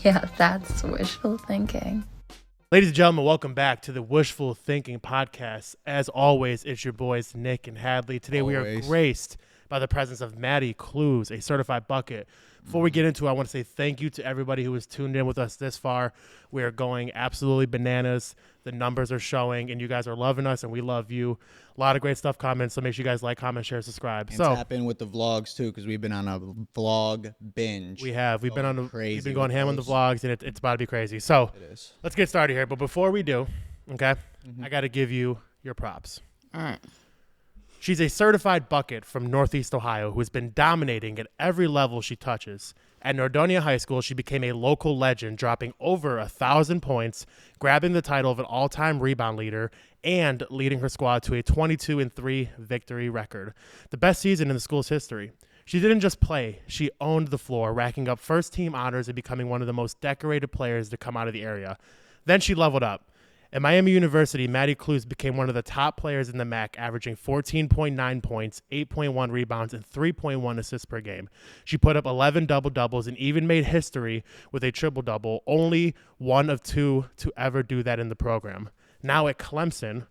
Yeah, that's wishful thinking. Ladies and gentlemen, welcome back to the Wishful Thinking Podcast. As always, it's your boys, Nick and Hadley. Today we are graced by the presence of Maddi Cluse, a certified bucket. Before we get into it, I want to say thank you to everybody who has tuned in with us this far. We are going absolutely bananas. The numbers are showing, and you guys are loving us, and we love you. A lot of great stuff coming, so make sure you guys like, comment, share, subscribe. And tap in with the vlogs, too, because we've been on a vlog binge. We have. We've been going ham on the those. vlogs, and it's about to be crazy. So let's get started here. But before we do, okay, I got to give you your props. All right. She's a certified bucket from Northeast Ohio who has been dominating at every level she touches. At Nordonia High School, she became a local legend, dropping over 1,000 points, grabbing the title of an all-time rebound leader, and leading her squad to a 22-3 victory record, the best season in the school's history. She didn't just play, she owned the floor, racking up first-team honors and becoming one of the most decorated players to come out of the area. Then she leveled up. At Miami University, Maddi Cluse became one of the top players in the MAC, averaging 14.9 points, 8.1 rebounds, and 3.1 assists per game. She put up 11 double-doubles and even made history with a triple-double, only one of two to ever do that in the program. Now at Clemson,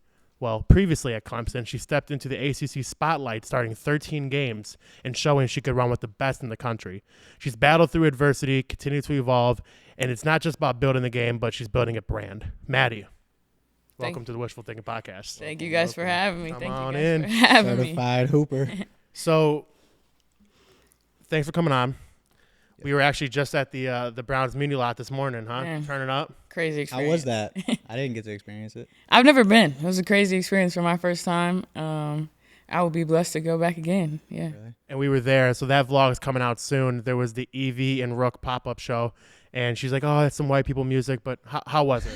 previously at Clemson, she stepped into the ACC spotlight starting 13 games and showing she could run with the best in the country. She's battled through adversity, continued to evolve, and it's not just about building the game, but she's building a brand. Maddi. Welcome to the Wishful Thinking Podcast. Thank you guys for having me. Come Thank on you guys in. for having me. Certified hooper. So, thanks for coming on. We were actually just at the Browns Muni lot this morning, huh? Yeah. Turning up. Crazy experience. How was that? I didn't get to experience it. I've never been. It was a crazy experience for my first time. I will be blessed to go back again. Yeah. Really? And we were there, so that vlog is coming out soon. There was the Evie and Rook pop-up show, and she's like, oh, it's some white people music, but how was it?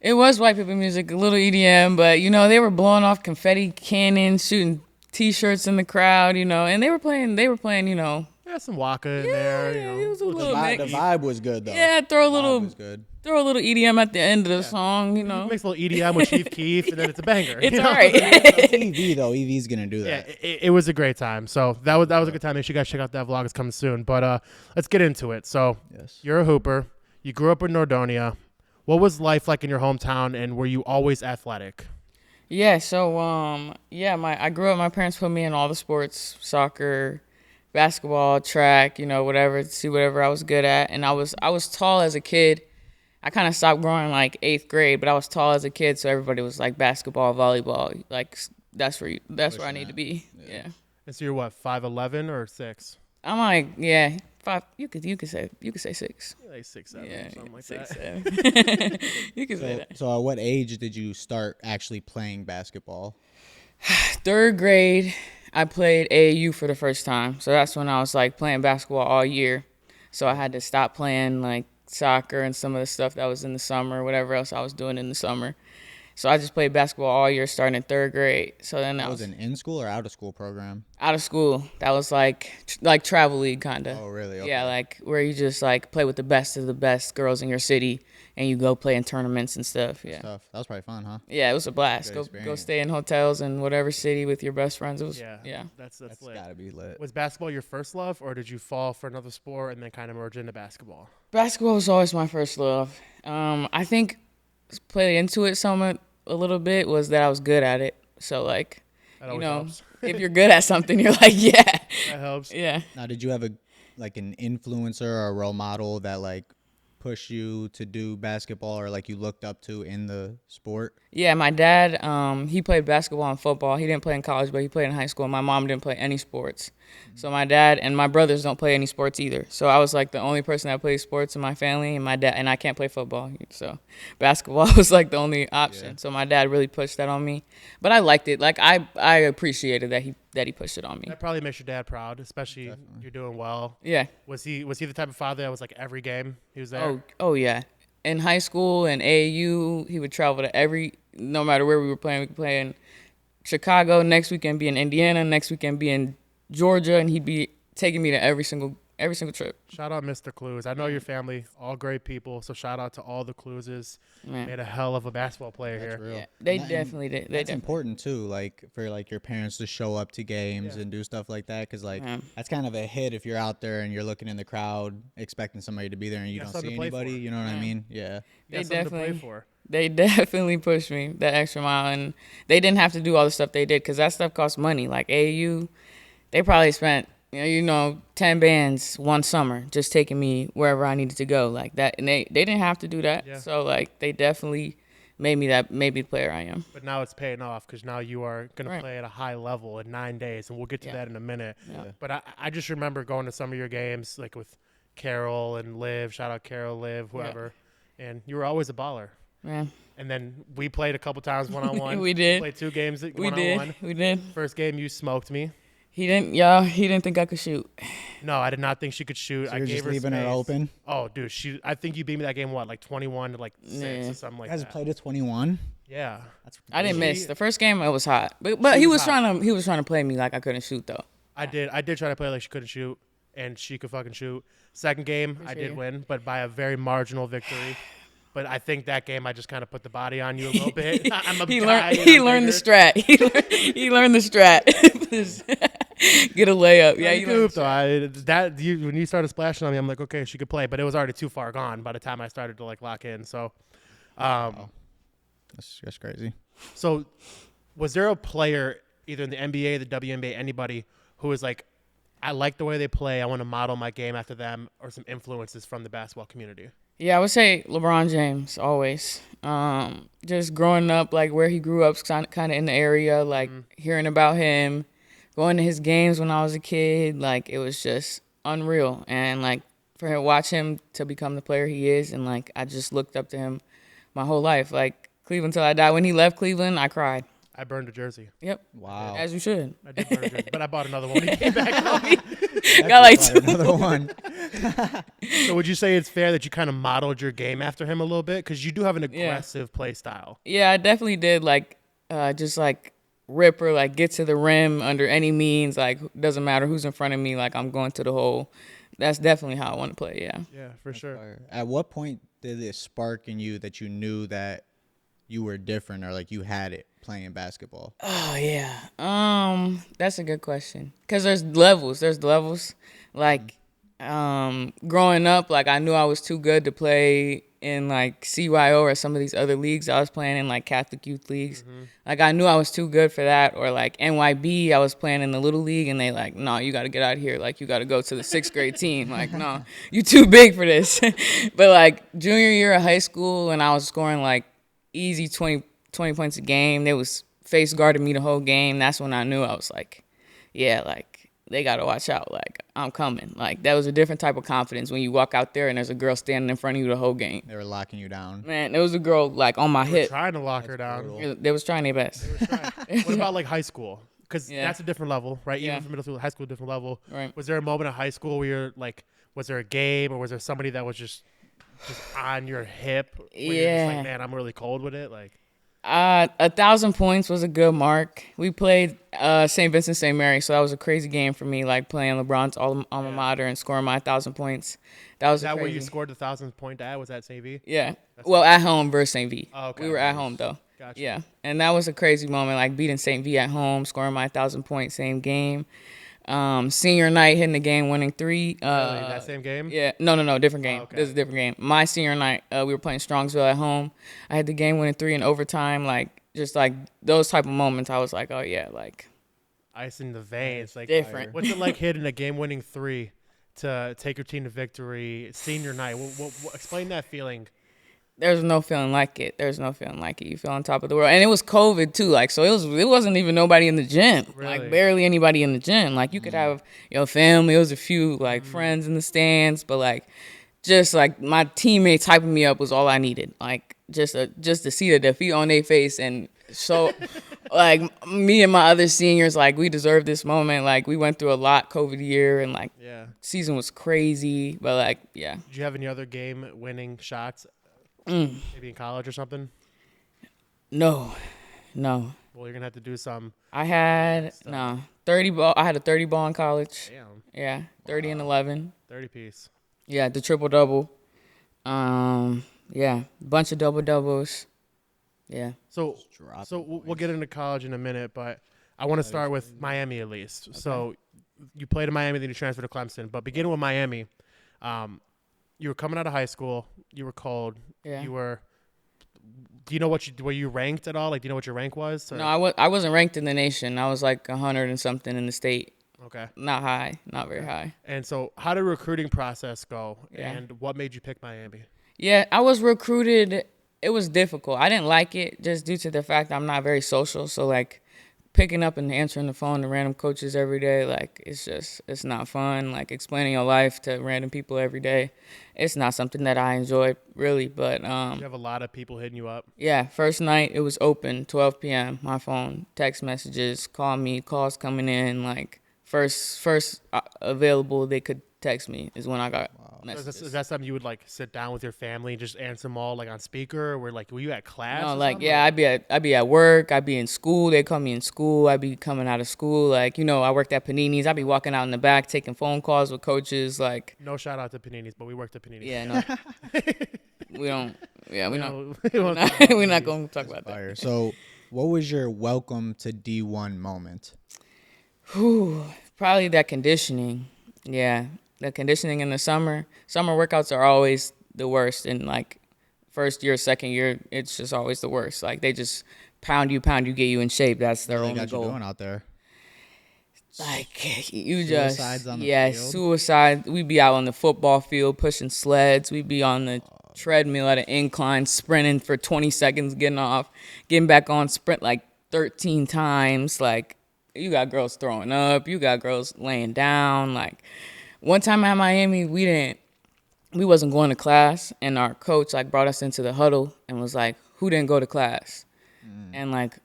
It was white people music, a little EDM, but, they were blowing off confetti cannons, shooting T-shirts in the crowd, and they were playing, Yeah, some Waka in there. it was a The little vibe, mix. the vibe was good, though. Yeah, throw a The little vibe was good. EDM at the end of the song, Mix a little EDM with Chief Keef, and then it's a banger. It's you all know? right. EV, though. EV's going to do Yeah, that. it was a great time. So that was a good time. Make sure you guys check out that vlog. It's coming soon. But let's get into it. So Yes. you're a hooper. You grew up in Nordonia. What was life like in your hometown, and were you always athletic? Yeah, so I grew up, my parents put me in all the sports, soccer, basketball, track, whatever, see whatever I was good at. And I was tall as a kid. I kind of stopped growing like 8th grade, but I was tall as a kid, so everybody was like basketball, volleyball, like that's where I need to be. Yeah. And so you're what, 5'11" or 6? I'm like, yeah, 5. You could say 6. You're like 6'7", Yeah, something like 6, that. 7. You could say that. So at what age did you start actually playing basketball? 3rd grade, I played AAU for the first time. So that's when I was like playing basketball all year. So I had to stop playing like soccer and some of the stuff that was in the summer, whatever else I was doing in the summer. So I just played basketball all year starting in 3rd grade. So then That was an in-school or out-of-school program? out of school. That was like travel league kind of. Oh, really? Okay. Yeah, like where you just like play with the best of the best girls in your city and you go play in tournaments and stuff. Yeah. Tough. That was probably fun, huh? Yeah, it was a blast. Good Go experience. stay in hotels in whatever city with your best friends. It was yeah. That's That's lit. got to be lit. Was basketball your first love, or did you fall for another sport and then kind of merge into basketball? Basketball was always my first love. I think played into it a little bit was that I was good at it. So like, That always helps. if you're good at something, you're like, yeah, That helps. yeah. Now, did you have an influencer or a role model that like pushed you to do basketball or like you looked up to in the sport? Yeah, my dad, he played basketball and football. He didn't play in college, but he played in high school. My mom didn't play any sports. So my dad and my brothers don't play any sports either. So I was like the only person that plays sports in my family, and my dad, and I can't play football. So basketball was like the only option. Yeah. So my dad really pushed that on me. But I liked it. Like I appreciated that he pushed it on me. That probably makes your dad proud, especially you're doing well. Yeah. Was he the type of father that was like every game he was there? Oh yeah. In high school and AAU, he would travel to no matter where we were playing. We could play in Chicago, next weekend be in Indiana, next weekend be in Georgia, and he'd be taking me to every single every single trip. Shout out Mr. Cluse. I know your family, all great people. So shout out to all the Cluses. Man. Made a hell of a basketball player That's here. real. Yeah, they And definitely did. That's important too, like for like your parents to show up to games and do stuff like that, because like that's kind of a hit if you're out there and you're looking in the crowd expecting somebody to be there and you don't see anybody. You know what I mean? Yeah. They definitely to play for. They definitely pushed me that extra mile, and they didn't have to do all the stuff they did because that stuff costs money. Like AAU, they probably spent 10 bands one summer just taking me wherever I needed to go like that, and they didn't have to do that. Yeah. So like they definitely made me the player I am. But now it's paying off because now you are going to play at a high level in 9 days, and we'll get to that in a minute. Yeah. But I just remember going to some of your games like with Carol and Liv. Shout out Carol, Liv, whoever. Yeah. And you were always a baller. Yeah. And then we played a couple times one-on-one. We did. Played 2 games one-on-one. We did. First game, you smoked me. He didn't think I could shoot. No, I did not think she could shoot. So I you're gave just her leaving space. her open? Oh, dude, I think you beat me that game, like 21 to like 6 or something like that. You guys played at 21? Yeah. I didn't miss. The first game, it was hot. But he was trying to play me like I couldn't shoot, though. I did try to play like she couldn't shoot, and she could fucking shoot. Second game, I did win, but by a very marginal victory. But I think that game I just kind of put the body on you a little bit. He learned the strat. He learned the strat. Get a layup. Yeah, he learned when you started splashing on me, I'm like, okay, she could play, but it was already too far gone by the time I started to like lock in. So, that's crazy. So, was there a player either in the NBA, the WNBA, anybody who was like, I like the way they play, I want to model my game after them, or some influences from the basketball community? Yeah, I would say LeBron James, always. Just growing up, like where he grew up, kind of in the area, like hearing about him, going to his games when I was a kid, like it was just unreal. And like for him, watch him to become the player he is, and like I just looked up to him my whole life, like Cleveland till I died. When he left Cleveland, I cried. I burned a jersey. Yep. Wow. As you should. I did burn a jersey, but I bought another one when he came back. Got like 2. Another one. So would you say it's fair that you kind of modeled your game after him a little bit? Because you do have an aggressive play style. Yeah, I definitely did. Like, just like ripper, like get to the rim under any means. Like, doesn't matter who's in front of me. Like, I'm going to the hole. That's definitely how I want to play. Yeah. Yeah, for sure. At what point did it spark in you that you knew that you were different or like you had it playing basketball? Oh yeah. That's a good question. Cause there's levels. Like, growing up, like I knew I was too good to play in like CYO or some of these other leagues. I was playing in like Catholic youth leagues. Like I knew I was too good for that. Or like NYB, I was playing in the little league, and they like, no, you got to get out of here. Like you got to go to the 6th grade team. Like no, you too big for this. But like junior year of high school, and I was scoring like easy 20 points a game. They was face guarding me the whole game. That's when I knew I was like, yeah, like they got to watch out. Like I'm coming. Like that was a different type of confidence when you walk out there and there's a girl standing in front of you the whole game. They were locking you down. Man, there was a girl like on my hip. Trying to lock her down. Brutal. They was trying their best. What about like high school? Because that's a different level, right? Even from middle school to high school, different level. Right. Was there a moment in high school where you're like, was there a game or was there somebody that was just on your hip? Where you're just like, man, I'm really cold with it. Like, 1,000 points was a good mark. We played St. Vincent St. Mary, so that was a crazy game for me, like playing LeBron's alma mater and scoring my 1,000 points. That was where you scored the 1,000 point at? Was that St. V? Yeah. Well, at home versus St. V. Oh, okay. We were at home though. Gotcha. Yeah, and that was a crazy moment, like beating St. V at home, scoring my 1,000 point same game. Senior night, hitting the game-winning 3. Really? That same game? Yeah. No, different game. This is a different game. My senior night, we were playing Strongsville at home. I had the game-winning 3 in overtime. Like, just like those type of moments, I was like, oh, yeah, like. Ice in the veins. Like, different. What's it like hitting a game-winning 3 to take your team to victory senior night? Explain that feeling. There's no feeling like it. You feel on top of the world. And it was COVID too. Like, so it wasn't even nobody in the gym. Really? Like barely anybody in the gym. Like you could have your family. It was a few like friends in the stands, but like just like my teammates hyping me up was all I needed. Like just to see the defeat on their face. And so like me and my other seniors, like we deserved this moment. Like we went through a lot COVID year, and like season was crazy. But like, yeah. Did you have any other game winning shots? Maybe in college or something? No. Well, you're gonna have to do some. I had 30 ball. I had a 30 ball in college. Damn. Yeah, 30 and 11. 30-piece. Yeah, the triple-double. Yeah, bunch of double-doubles. Yeah. So we'll get into college in a minute, but I want to start with Miami at least. Okay. So you played in Miami, then you transferred to Clemson. But beginning with Miami, you were coming out of high school. You were cold. Yeah. You were. Do you know were you ranked at all? Like, do you know what your rank was? Or? No, I wasn't ranked in the nation. I was like 100 and something in the state. Okay. Not high, not very high. And so, how did the recruiting process go? Yeah. And what made you pick Miami? Yeah, I was recruited. It was difficult. I didn't like it just due to the fact I'm not very social. So like picking up and answering the phone to random coaches every day, like it's not fun. Like explaining your life to random people every day, it's not something that I enjoy really. But you have a lot of people hitting you up. Yeah, first night it was open, 12 p.m. My phone, text messages, call me, calls coming in. Like first available they could text me is when I got messages. Is that something you would like sit down with your family and just answer them all like on speaker? Or were you at class? No, like yeah, I'd be at work, I'd be in school. They call me in school. I'd be coming out of school. Like I worked at Panini's. I'd be walking out in the back taking phone calls with coaches. Like no shout out to Panini's, but we worked at Panini's. Yeah, no, we don't. Yeah, we're not going to talk about that. So, what was your welcome to D1 moment? Probably that conditioning. Yeah. The conditioning in the summer workouts are always the worst. And like first year, second year, it's just always the worst. Like they just pound you, get you in shape. That's their only goal. What you doing out there? Like you Suicides on the field? Suicide. We'd be out on the football field pushing sleds. We'd be on the treadmill at an incline, sprinting for 20 seconds, getting off, getting back on, sprint like 13 times. Like you got girls throwing up, you got girls laying down. Like one time at Miami, we wasn't going to class, and our coach like brought us into the huddle and was like, "Who didn't go to class?" And like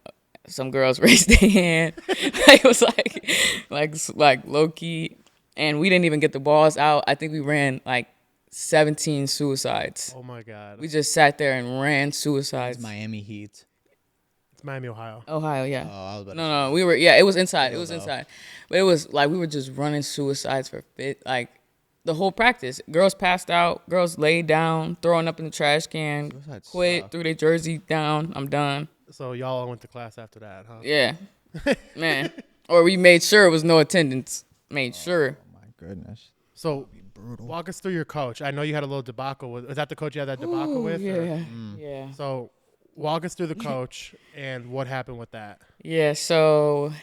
some girls raised their hand. It was like low key, and we didn't even get the balls out. I think we ran like 17 suicides. Oh my God! We just sat there and ran suicides. It's Miami Heat. It's Miami, Ohio. Ohio, yeah. Oh, I was about to No, we were. Yeah, it was inside. It was inside, but it was like we were just running suicides for like the whole practice. Girls passed out. Girls laid down, throwing up in the trash can. Suicides quit, suck. threw their jersey down. I'm done. So y'all all went to class after that, huh? Yeah, man. Or we made sure it was no attendance. Made sure. Oh my goodness. So walk us through your coach. I know you had a little debacle with. Was that the coach you had that debacle with? Yeah, yeah. So walk us through the coach and what happened with that. Yeah, so,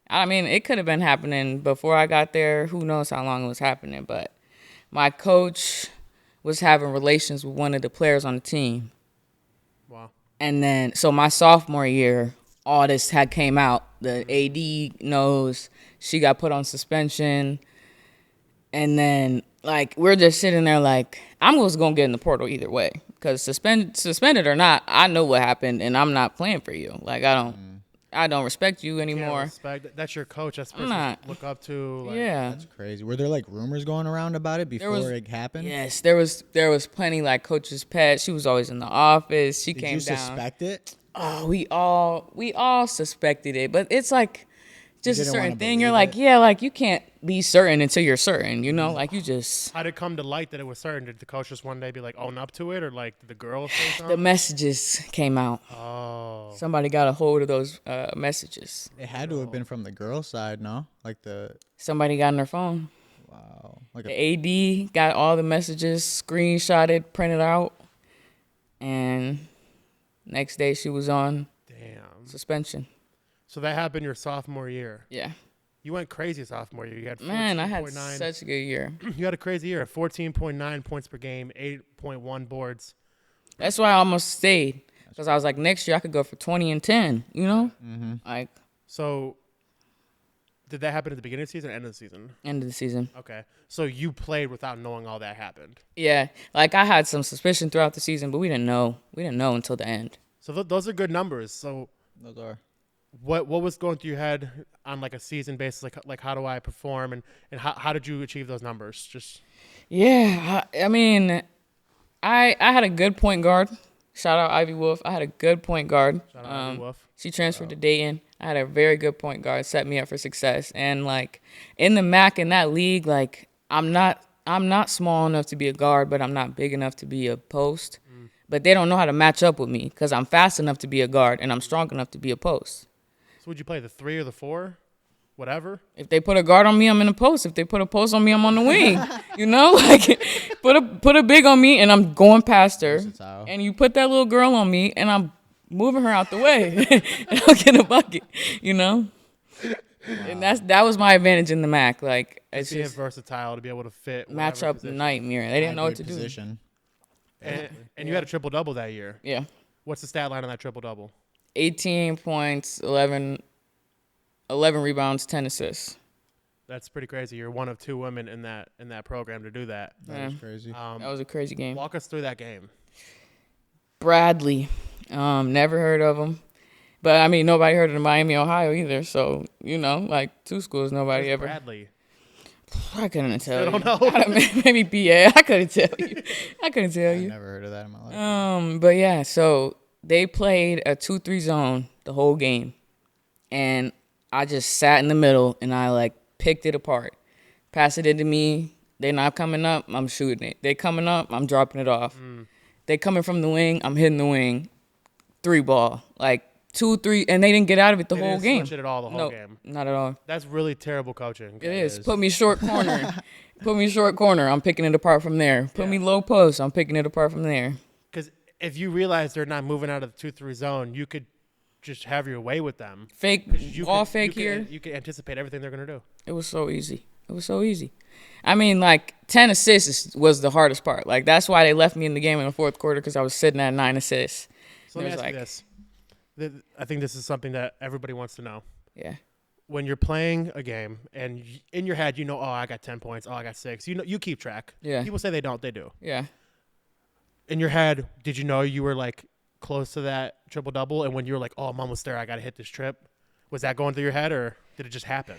I mean, it could have been happening before I got there. Who knows how long it was happening. But my coach was having relations with one of the players on the team. Wow. And then, so my sophomore year, all this had came out. The AD knows. She got put on suspension. And then, like, we're just sitting there like, I'm just going to get in the portal either way. Because suspended or not, I know what happened, and I'm not playing for you. Like, I don't respect you anymore. That's your coach. That's the person you look up to. Like, yeah. That's crazy. Were there like rumors going around about it before it happened? Yes, there was plenty. Like Coach's pet, she was always in the office. She came down. Did you suspect it? Oh, we all suspected it, but it's like just a certain thing. You're like, it? yeah, like you can't be certain until you're certain, like you just. How did it come to light that it was certain? Did the coach just one day be like, own up to it, or like did the girl say something? The messages came out. Oh. Somebody got a hold of those messages. It had to have been from the girl side, no? Like Somebody got on their phone. Wow. Like the AD got all the messages screenshotted, printed out, and next day she was on suspension. So that happened your sophomore year. Yeah. You went crazy sophomore year. You had I had such a good year. You had a crazy year. 14.9 points per game, 8.1 boards. That's why I almost stayed. Because I was like, next year I could go for 20 and 10, Mm-hmm. Like. So did that happen at the beginning of the season or end of the season? End of the season. Okay. So you played without knowing all that happened. Yeah. Like I had some suspicion throughout the season, but we didn't know. We didn't know until the end. So those are good numbers. So those are. What was going through your head on like a season basis? Like how do I perform and how did you achieve those numbers? Just yeah, I mean, I had a good point guard. Shout out Ivy Wolf. I had a good point guard. Shout out Ivy Wolf. She transferred to Dayton. I had a very good point guard. Set me up for success. And like in the MAC in that league, like I'm not not small enough to be a guard, but I'm not big enough to be a post. But they don't know how to match up with me because I'm fast enough to be a guard and I'm strong enough to be a post. So would you play the 3 or the 4? Whatever? If they put a guard on me, I'm in a post. If they put a post on me, I'm on the wing. You know? Like, put a big on me and I'm going past her. Versatile. And you put that little girl on me and I'm moving her out the way. And I'll get a bucket, you know? Wow. And that was my advantage in the MAC. Like, it's being just versatile to be able to fit match up position. nightmare. They didn't know what to position. do. And you had a triple-double that year. Yeah. What's the stat line on that triple-double? 18 points, 11 rebounds, 10 assists. That's pretty crazy. You're one of 2 women in that program to do that. That was crazy. That was a crazy game. Walk us through that game. Bradley. Never heard of him. But, I mean, nobody heard of Miami, Ohio either. So, you know, like 2 schools nobody Where's ever. Bradley? I couldn't tell I you. don't know. Maybe PA. I couldn't tell you. I've never heard of that in my life. But, yeah, so they played a 2-3 zone the whole game. And I just sat in the middle and I, like, picked it apart. Pass it into me. They not coming up, I'm shooting it. They coming up, I'm dropping it off. They coming from the wing, I'm hitting the wing. 3 ball. Like, 2, 3, and they didn't get out of it the whole game. Switch it at all the whole game. Not at all. That's really terrible coaching. It is. Put me short corner. I'm picking it apart from there. Put me low post, I'm picking it apart from there. Because if you realize they're not moving out of the 2-3 zone, you could just have your way with them. Fake here. You can anticipate everything they're going to do. It was so easy. I mean, like, 10 assists was the hardest part. Like, that's why they left me in the game in the fourth quarter, because I was sitting at 9 assists. So let me ask you this. I think this is something that everybody wants to know. Yeah. When you're playing a game and in your head, you know, oh, I got 10 points. Oh, I got 6. You know, you keep track. Yeah. People say they don't. They do. Yeah. In your head, did you know you were, like, close to that triple-double? And when you were like, oh, I'm almost there, I got to hit this trip, was that going through your head or did it just happen?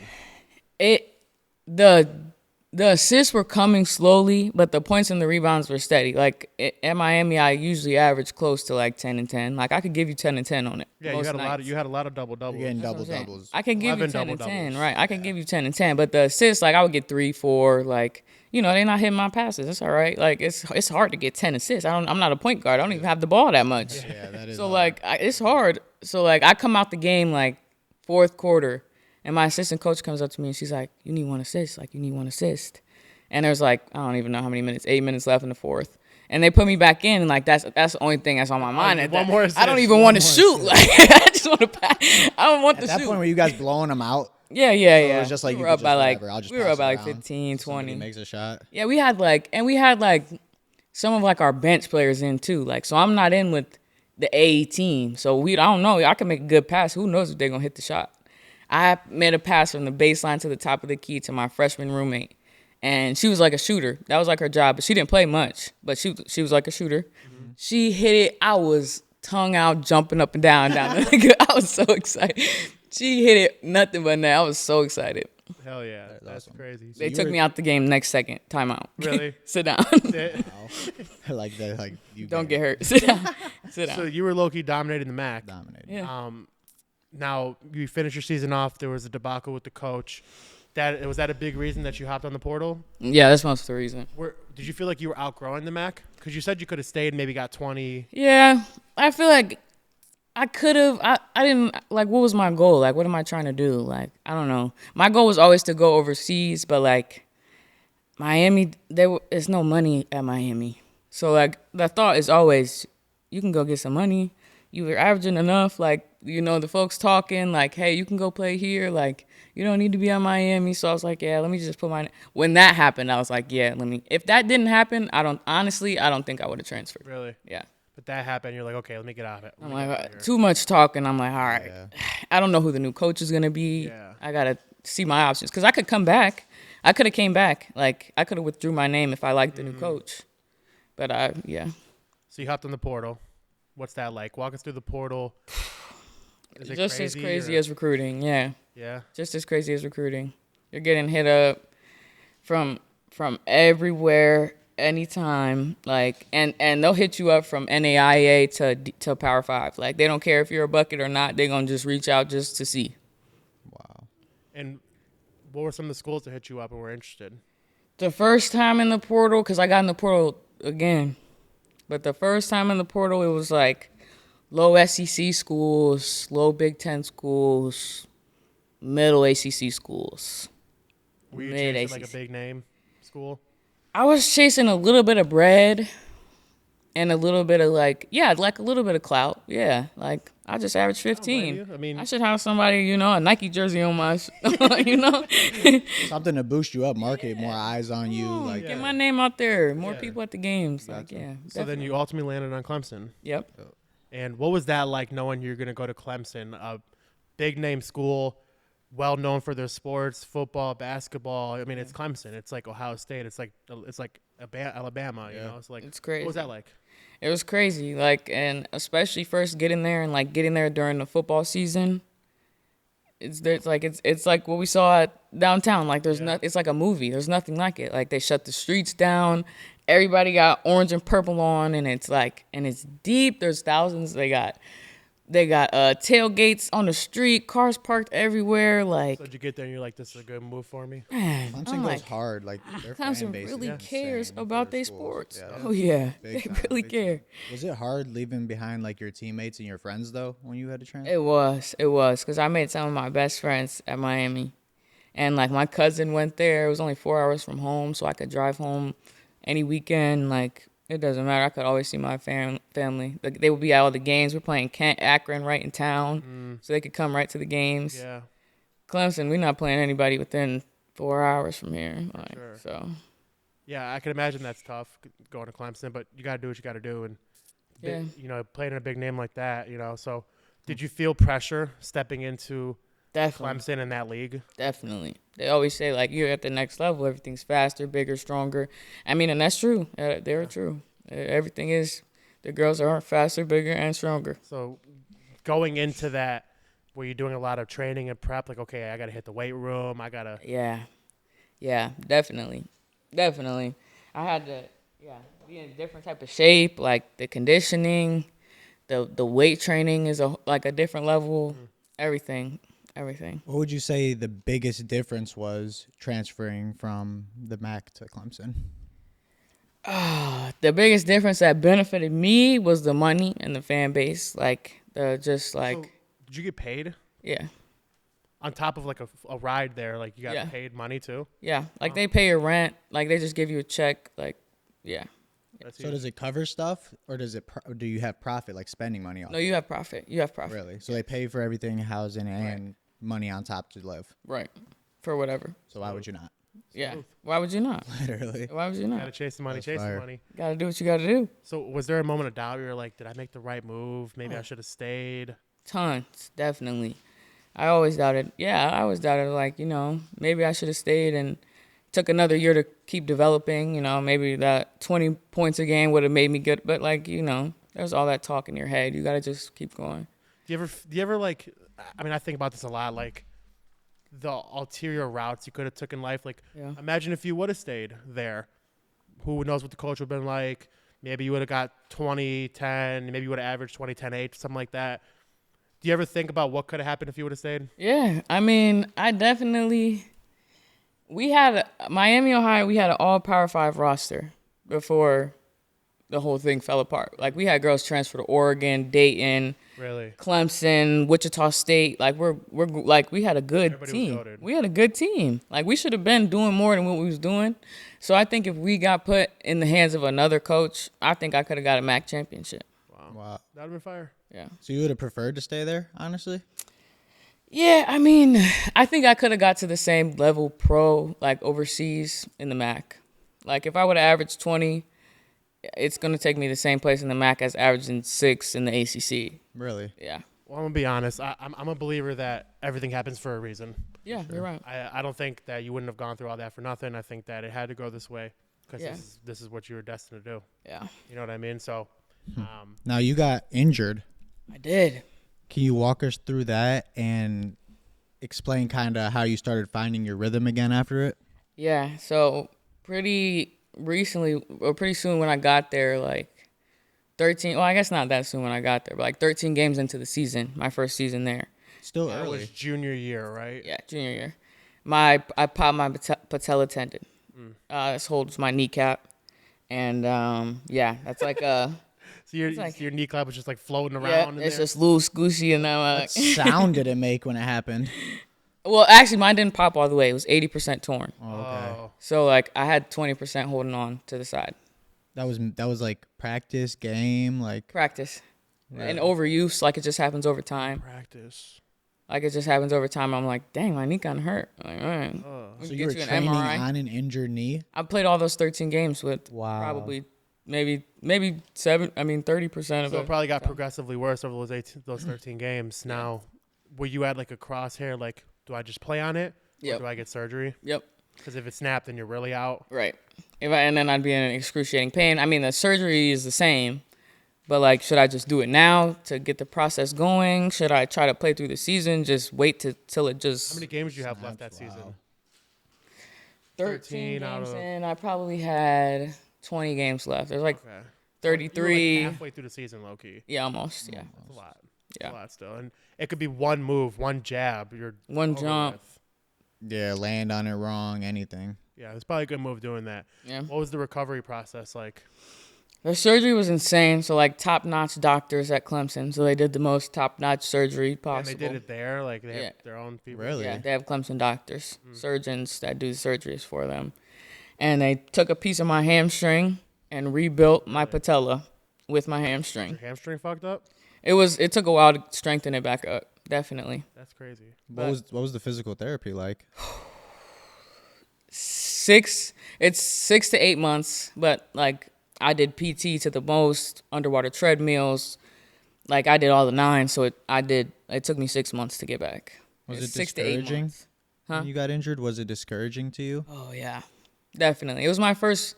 The assists were coming slowly, but the points and the rebounds were steady. Like, at Miami, I usually average close to, like, 10 and 10. Like, I could give you 10 and 10 on it. Yeah, you had a lot of double-doubles. You're getting double-doubles. I can give you 10 and 10, right? I can give you 10 and 10, but the assists, like, I would get 3, 4, like, you know, they're not hitting my passes. It's all right. Like, it's hard to get 10 assists. I'm not a point guard. I don't even have the ball that much. Yeah, that is so, hard. like, it's hard. So, like, I come out the game, like, fourth quarter, and my assistant coach comes up to me, and she's like, you need 1 assist. Like, you need 1 assist. And there's, like, I don't even know how many minutes, 8 minutes left in the fourth. And they put me back in, and, like, that's the only thing that's on my mind. One more assist. I don't even want to shoot. Like, I just want to pass. I don't want to shoot. At that point, were you guys blowing them out? Yeah. It was just like, we you were up by, like, we were up by, like, 15, 20. Somebody makes a shot. Yeah, we had, like, some of, like, our bench players in, too. Like, so I'm not in with the A team. So I don't know. I can make a good pass. Who knows if they're going to hit the shot? I made a pass from the baseline to the top of the key to my freshman roommate. And she was like a shooter. That was like her job. But she didn't play much. But she was like a shooter. Mm-hmm. She hit it. I was tongue out, jumping up and down. I was so excited. She hit it, nothing but net. I was so excited. Hell yeah. That's awesome. Crazy. They took me out the game next second. Timeout. Really? Sit down. Like that. Like you don't get hurt. Sit down. So you were low-key dominating the MAC. Yeah. Now, you finished your season off. There was a debacle with the coach. Was that a big reason that you hopped on the portal? Yeah, that's most of the reason. Did you feel like you were outgrowing the MAC? Because you said you could have stayed and maybe got 20. Yeah, I feel like I could have. I didn't, like, what was my goal? Like, what am I trying to do? Like, I don't know. My goal was always to go overseas, but, like, Miami, there's no money at Miami. So, like, the thought is always, you can go get some money. You were averaging enough, like, you know, the folks talking, like, hey, you can go play here. Like, you don't need to be on Miami. So I was like, yeah, let me just put when that happened, I was like, yeah, if that didn't happen, I don't think I would have transferred. Really? Yeah. But that happened, you're like, okay, let me get out of it. I'm like, too much talking. I'm like, all right. Yeah. I don't know who the new coach is going to be. Yeah. I got to see my options. Because I could come back. I could have came back. Like, I could have withdrew my name if I liked the new coach. But, yeah. So you hopped on the portal. What's that like? Walk us through the portal. Is it just as crazy as recruiting, yeah. Yeah. Just as crazy as recruiting. You're getting hit up from everywhere, anytime, like, and they'll hit you up from NAIA to Power 5. Like, they don't care if you're a bucket or not. They're gonna just reach out just to see. Wow. And what were some of the schools that hit you up and were interested? The first time in the portal, because I got in the portal again, but the first time in the portal, it was like low SEC schools, low Big Ten schools, middle ACC schools. Were you chasing like a big name school? I was chasing a little bit of bread and a little bit of like a little bit of clout. Yeah, like I just averaged 15. I mean, I should have somebody, a Nike jersey on my, Something to boost you up, market, more eyes on you. Get my name out there, more people at the games. Like, yeah. So definitely. then you ultimately landed on Clemson. Yep. And what was that like knowing you're going to go to Clemson, a big name school, well known for their sports, football, basketball? I mean, it's Clemson. It's like Ohio State. It's like Alabama. It's like it's crazy. What was that like? It was crazy, and especially first getting there and getting there during the football season. It's like what we saw at downtown. Like it's like a movie. There's nothing like it. Like they shut the streets down. Everybody got orange and purple on, and it's deep. There's thousands. They got tailgates on the street, cars parked everywhere. So did you get there and you're like, this is a good move for me? Man, Clemson goes hard. Like their fan Clemson base really is cares insane about for their schools. sports. Yeah, Oh yeah, big they time, really big care. time. Was it hard leaving behind your teammates and your friends though when you had to transfer? It was, because I made some of my best friends at Miami, and my cousin went there. It was only 4 hours from home, so I could drive home any weekend. It doesn't matter. I could always see my family. They would be at all the games. We're playing Akron right in town, so they could come right to the games. Yeah. Clemson, we're not playing anybody within 4 hours from here. Sure. So. Yeah, I can imagine that's tough going to Clemson, but you got to do what you got to do. And, playing in a big name like that, So did you feel pressure stepping into Definitely. Clemson in that league? Definitely. They always say, you're at the next level. Everything's faster, bigger, stronger. I mean, and that's true. They're true. Everything is. The girls are faster, bigger, and stronger. So going into that, were you doing a lot of training and prep? Okay, I got to hit the weight room. I got to. Yeah, definitely. Definitely. I had to, be in a different type of shape, the conditioning, the weight training is a different level, everything. What would you say the biggest difference was transferring from the MAC to Clemson? The biggest difference that benefited me was the money and the fan base. So did you get paid? Yeah. On top of a ride there, you got paid money too? Yeah. They pay your rent. They just give you a check. Yeah. So does it cover stuff, or do you have profit, spending money on it? No, you have profit. Really? So they pay for everything, housing, and money on top to live? Right. For whatever. So why would you not? Yeah. Why would you not? Literally. Why would you not? Gotta chase the money, Gotta do what you gotta do. So was there a moment of doubt? You were like, did I make the right move? Maybe I should have stayed. Tons, definitely. I always doubted. Yeah, I always doubted, maybe I should have stayed and took another year to keep developing. Maybe that 20 points a game would have made me good. But, there's all that talk in your head. You got to just keep going. Do you ever I think about this a lot, the ulterior routes you could have took in life. Imagine if you would have stayed there. Who knows what the coach would have been like? Maybe you would have got 20-10. Maybe you would have averaged 20-10-8, something like that. Do you ever think about what could have happened if you would have stayed? Yeah, I definitely. Miami, Ohio, we had an all Power 5 roster before the whole thing fell apart. We had girls transfer to Oregon, Dayton, really, Clemson, Wichita State. We had a good team. We had a good team. We should have been doing more than what we was doing. So I think if we got put in the hands of another coach, I think I could have got a MAC championship. Wow. That'd have been fire. Yeah. So you would have preferred to stay there, honestly? Yeah, I think I could have got to the same level pro, overseas in the MAC. If I would have averaged 20, it's going to take me the same place in the MAC as averaging 6 in the ACC. Really? Yeah. Well, I'm going to be honest. I'm a believer that everything happens for a reason. Yeah, you're right. I don't think that you wouldn't have gone through all that for nothing. I think that it had to go this way because this is what you were destined to do. Yeah. You know what I mean? So, now you got injured. I did. Can you walk us through that and explain kind of how you started finding your rhythm again after it? Yeah, so pretty soon when I got there, 13, well, I guess not that soon when I got there, but 13 games into the season, my first season there. Still that early. was junior year, right? Yeah, junior year. I popped my patella tendon. This holds my kneecap. And yeah, that's like a. So your kneecap was just like floating around. Yeah, in it's there? just loose, goosey, and What sound did it make when it happened? Well, actually, mine didn't pop all the way. It was 80% torn. Oh, okay. So like I had 20% holding on to the side. That was like practice game, like Practice. Really? And overuse, like it just happens over time. Practice. Like it just happens over time. I'm like, dang, my knee kind of hurt. I'm like, all right. So you were training on an injured knee? I played all those 13 games with probably maybe 30% of it. So it probably got progressively worse over those 13 games. Now, were you at like a crosshair? Like, do I just play on it? Or do I get surgery? Yep. Because if it snapped, then you're really out. Right. And then I'd be in excruciating pain. I mean, the surgery is the same, but like, should I just do it now to get the process going? Should I try to play through the season? Just wait till it just. How many games do you have left that season? 13 games in. I probably had 20 games left. There's like 33. You're like halfway through the season, low key. Yeah, almost. Yeah. That's a lot. Yeah. That's a lot still. And it could be one move, one jab. One jump. Yeah, land on it wrong, anything. Yeah, it's probably a good move doing that. Yeah. What was the recovery process like? The surgery was insane. So like top-notch doctors at Clemson. So they did the most top-notch surgery possible. And they did it there? Like they have their own people? Really? Yeah, they have Clemson doctors, surgeons that do the surgeries for them. And they took a piece of my hamstring and rebuilt my patella with my hamstring. Your hamstring fucked up? It took a while to strengthen it back up, definitely. That's crazy. What was the physical therapy like? 6 to 8 months, but like I did PT to the most, underwater treadmills, like I did all the 9, so it took me 6 months to get back. Was it 6 to 8 discouraging? months. Huh? When you got injured, was it discouraging to you? Oh yeah, definitely. It was my first.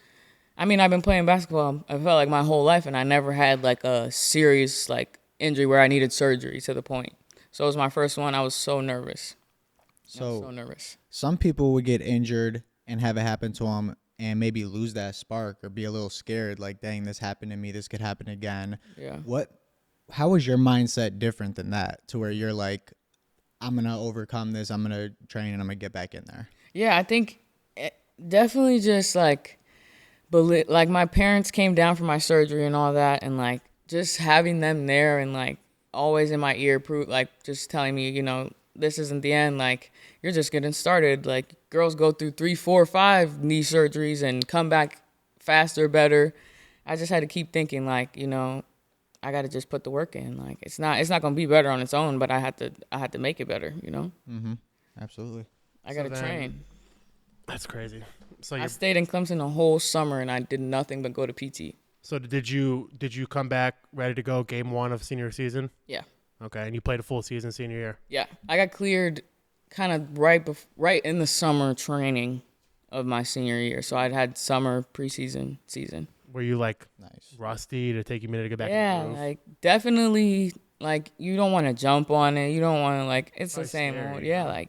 I mean, I've been playing basketball. I felt like my whole life, and I never had like a serious like injury where I needed surgery to the point. So it was my first one. I was so nervous. So nervous. Some people would get injured and have it happen to them and maybe lose that spark or be a little scared, like, dang, this happened to me, this could happen again. Yeah. How was your mindset different than that, to where you're like, I'm going to overcome this, I'm going to train, and I'm going to get back in there? Yeah, I think definitely just like my parents came down for my surgery and all that, and like just having them there and like always in my ear, like just telling me, you know, this isn't the end. Like, you're just getting started. Like, girls go through 3, 4, 5 knee surgeries and come back faster, better. I just had to keep thinking, like, you know, I got to just put the work in. Like, it's not going to be better on its own, but I had to make it better, you know? Mm-hmm. Absolutely. I got to train. That's crazy. So I stayed in Clemson the whole summer, and I did nothing but go to PT. So did you come back ready to go game 1 of senior season? Yeah. Okay, and you played a full season senior year? Yeah. I got cleared kind of right in the summer training of my senior year. So I'd had summer preseason season. Were you like Nice. rusty to take you a minute to get back in the Yeah, groove? like definitely like you don't want to jump on it. You don't want to like it's the same scary, old. Yeah, like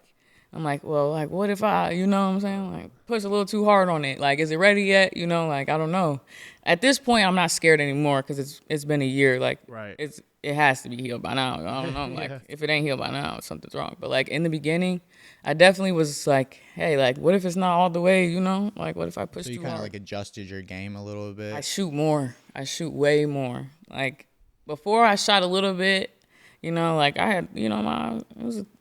I'm like, well, like what if I, you know what I'm saying? Like push a little too hard on it. Like, is it ready yet? You know, like I don't know. At this point, I'm not scared anymore because it's been a year. Like it has to be healed by now. I don't know. Like if it ain't healed by now, something's wrong. But like in the beginning, I definitely was like, hey, like what if it's not all the way? You know, like what if I push too hard? So you kind of like adjusted your game a little bit. I shoot more. I shoot way more. Like before, I shot a little bit. You know, like I had, you know,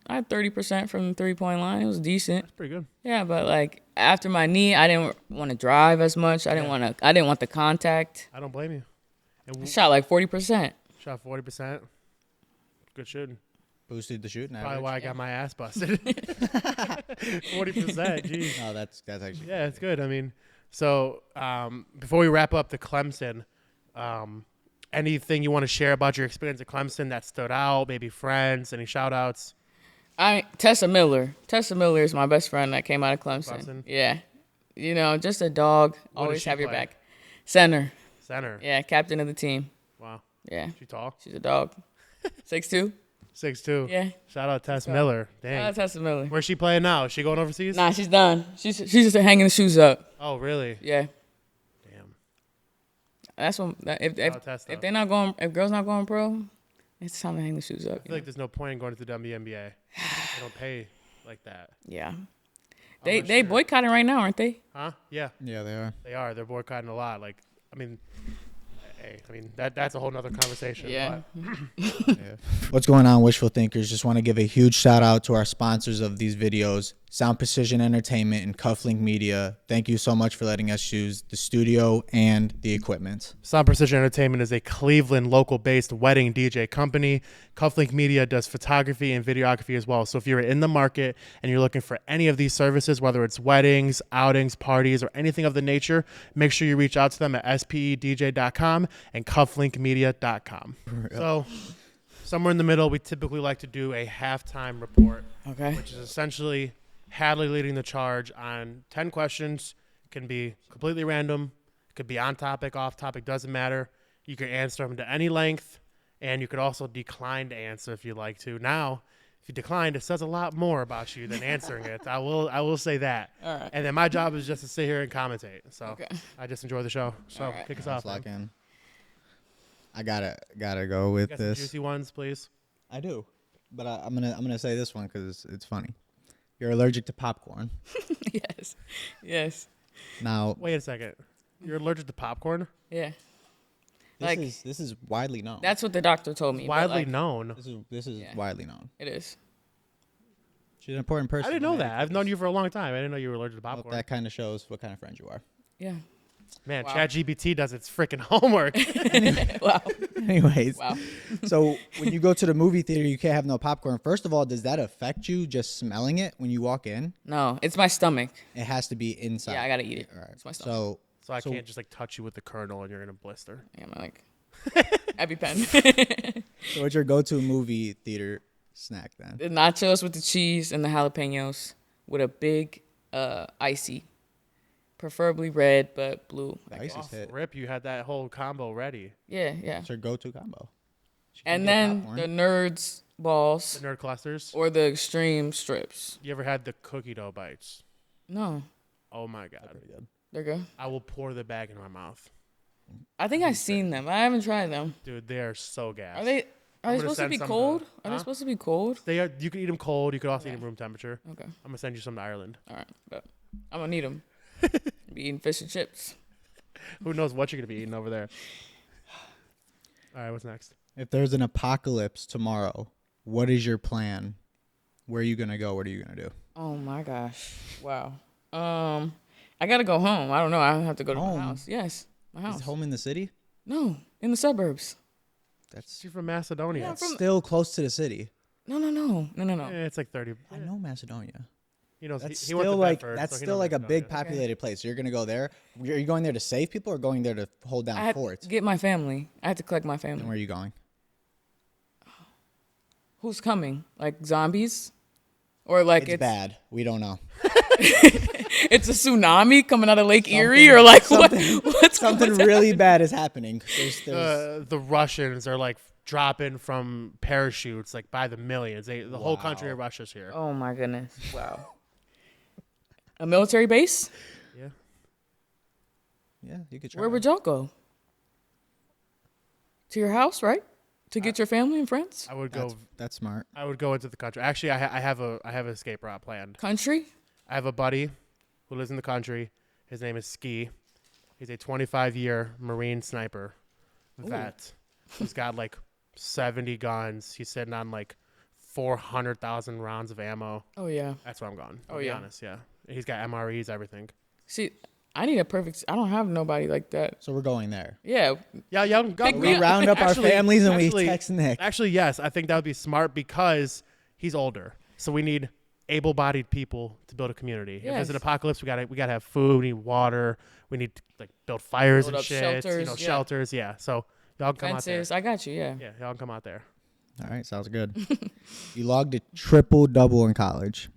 I had 30% from the 3-point line. It was decent. That's pretty good. Yeah, but like after my knee, I didn't want to drive as much. I didn't want the contact. I don't blame you. I shot like 40%. Shot 40%. Good shooting. Boosted the shooting Probably average. why I got my ass busted. 40%. Geez. No, that's actually Yeah, it's good. I mean, so before we wrap up the Clemson, anything you want to share about your experience at Clemson that stood out? Maybe friends? Any shout outs? Tessa Miller. Tessa Miller is my best friend that came out of Clemson. Yeah. You know, just a dog. What Always does she have your play? back. Center. Center. Yeah, captain of the team. Wow. Yeah. She tall? She's a dog. 6'2". 6'2". Yeah. Shout out Tess Miller. Dang. Tessa Miller. Where's she playing now? Is she going overseas? Nah, she's done. She's just hanging the shoes up. Oh, really? Yeah. Damn. That's what if they're not going, if girls not going pro, it's time to hang the shoes up. I feel like there's no point in going to the WNBA. They don't pay like that. Yeah. They boycotting right now, aren't they? Huh? Yeah. Yeah, they are. They are. They're boycotting a lot. Like, that's a whole nother conversation. Yeah. Yeah. What's going on, Wishful Thinkers? Just want to give a huge shout out to our sponsors of these videos, Sound Precision Entertainment and CuffLink Media. Thank you so much for letting us use the studio and the equipment. Sound Precision Entertainment is a Cleveland local-based wedding DJ company. CuffLink Media does photography and videography as well. So if you're in the market and you're looking for any of these services, whether it's weddings, outings, parties, or anything of the nature, make sure you reach out to them at spedj.com and cufflinkmedia.com. So somewhere in the middle, we typically like to do a halftime report, which is essentially Hadley leading the charge on 10 questions. Can be completely random, could be on topic, off topic, doesn't matter. You can answer them to any length, and you could also decline to answer if you'd like to. Now, if you declined, it says a lot more about you than answering it. I will say that. All right. And then my job is just to sit here and commentate. So I just enjoy the show. So kick us off. Lock in. I gotta go with Got this. some juicy ones, please. I do, but I'm gonna say this one because it's funny. You're allergic to popcorn. Yes. Now, Wait a second. You're allergic to popcorn? Yeah. this is widely known. That's what the doctor told me. Widely known. This is widely known. It is. She's an important person. I didn't know that. I've known you for a long time. I didn't know you were allergic to Well, popcorn. that kind of shows what kind of friend you are. Yeah. Man, Wow. ChatGPT does its freaking homework. Wow. Anyways, Wow. so when you go to the movie theater, you can't have no popcorn. First of all, does that affect you just smelling it when you walk in? No, it's my stomach. It has to be inside. Yeah, I gotta eat it. All right. It's my stomach. So I can't just like touch you with the kernel and you're gonna blister. Yeah, I'm like EpiPen. So what's your go-to movie theater snack then? The nachos with the cheese and the jalapenos with a big icy. Preferably red, but blue. Ice is hit. Rip, you had that whole combo ready. Yeah, yeah. What's your go-to combo? And then the Nerds balls The nerd clusters. or the extreme strips. You ever had the cookie dough bites? No, Oh my god. Pretty good. they're good. I will pour the bag in my mouth. I think I've seen them. I haven't tried them. Dude, they are so gas. Are they gonna supposed to send be some, cold? Are huh? they supposed to be cold? They are. You can eat them cold. You could also eat Okay. them room temperature. Okay. I'm gonna send you some to Ireland. All right. But I'm gonna need them. Be eating fish and chips. Who knows what you're gonna be eating over there? All right, what's next? If there's an apocalypse tomorrow, what is your plan? Where are you gonna go? What are you gonna do? Oh my gosh. Wow. I gotta go home. I don't know. I have to go to Home? my house. Yes, my house. Is home in the city? No, in the suburbs. That's She's from Macedonia. Yeah, from- still close to the city. No. It's like 30. I know Macedonia. You know, That's he went to still like Bedford, that's so he still knows like a big Macedonia. populated place. So you're gonna go there. Are you going there to save people or going there to hold I down had forts? to get my family. I had to collect my And family. where are you going? Who's coming? Like zombies? Or like It's bad. We don't know. it's a tsunami coming out of Lake Erie, or like what? What's Something what's really bad is happening. The Russians are like dropping from parachutes like by the millions. The whole country of Russia's here. Oh my goodness! Wow. A military base? Yeah. Yeah, you could try. Where would y'all go? To your house, right? To get your family and friends? I would go. That's smart. I would go into the country. Actually, I have an escape route planned. Country? I have a buddy who lives in the country. His name is Ski. He's a 25-year Marine sniper vet. He's got like 70 guns. He's sitting on like 400,000 rounds of ammo. Oh yeah. That's where I'm going. Oh, I'll be yeah. honest, yeah. He's got MREs, everything. See, I need a perfect. I don't have nobody like that. So we're going there. Yeah. Yeah, young. Pick me We up. round up Actually- our families and actually- we text Nick. Actually, yes. I think that would be smart because he's older. So we need able-bodied people to build a community. If Yes. there's an apocalypse, we gotta have food. We need water. We need to like build fires Build and up shit. shelters, yeah. Shelters. Yeah. So y'all can come Fences. out I got you. Yeah. there. Yeah, y'all can come out there. All right, sounds good. You logged a triple-double in college.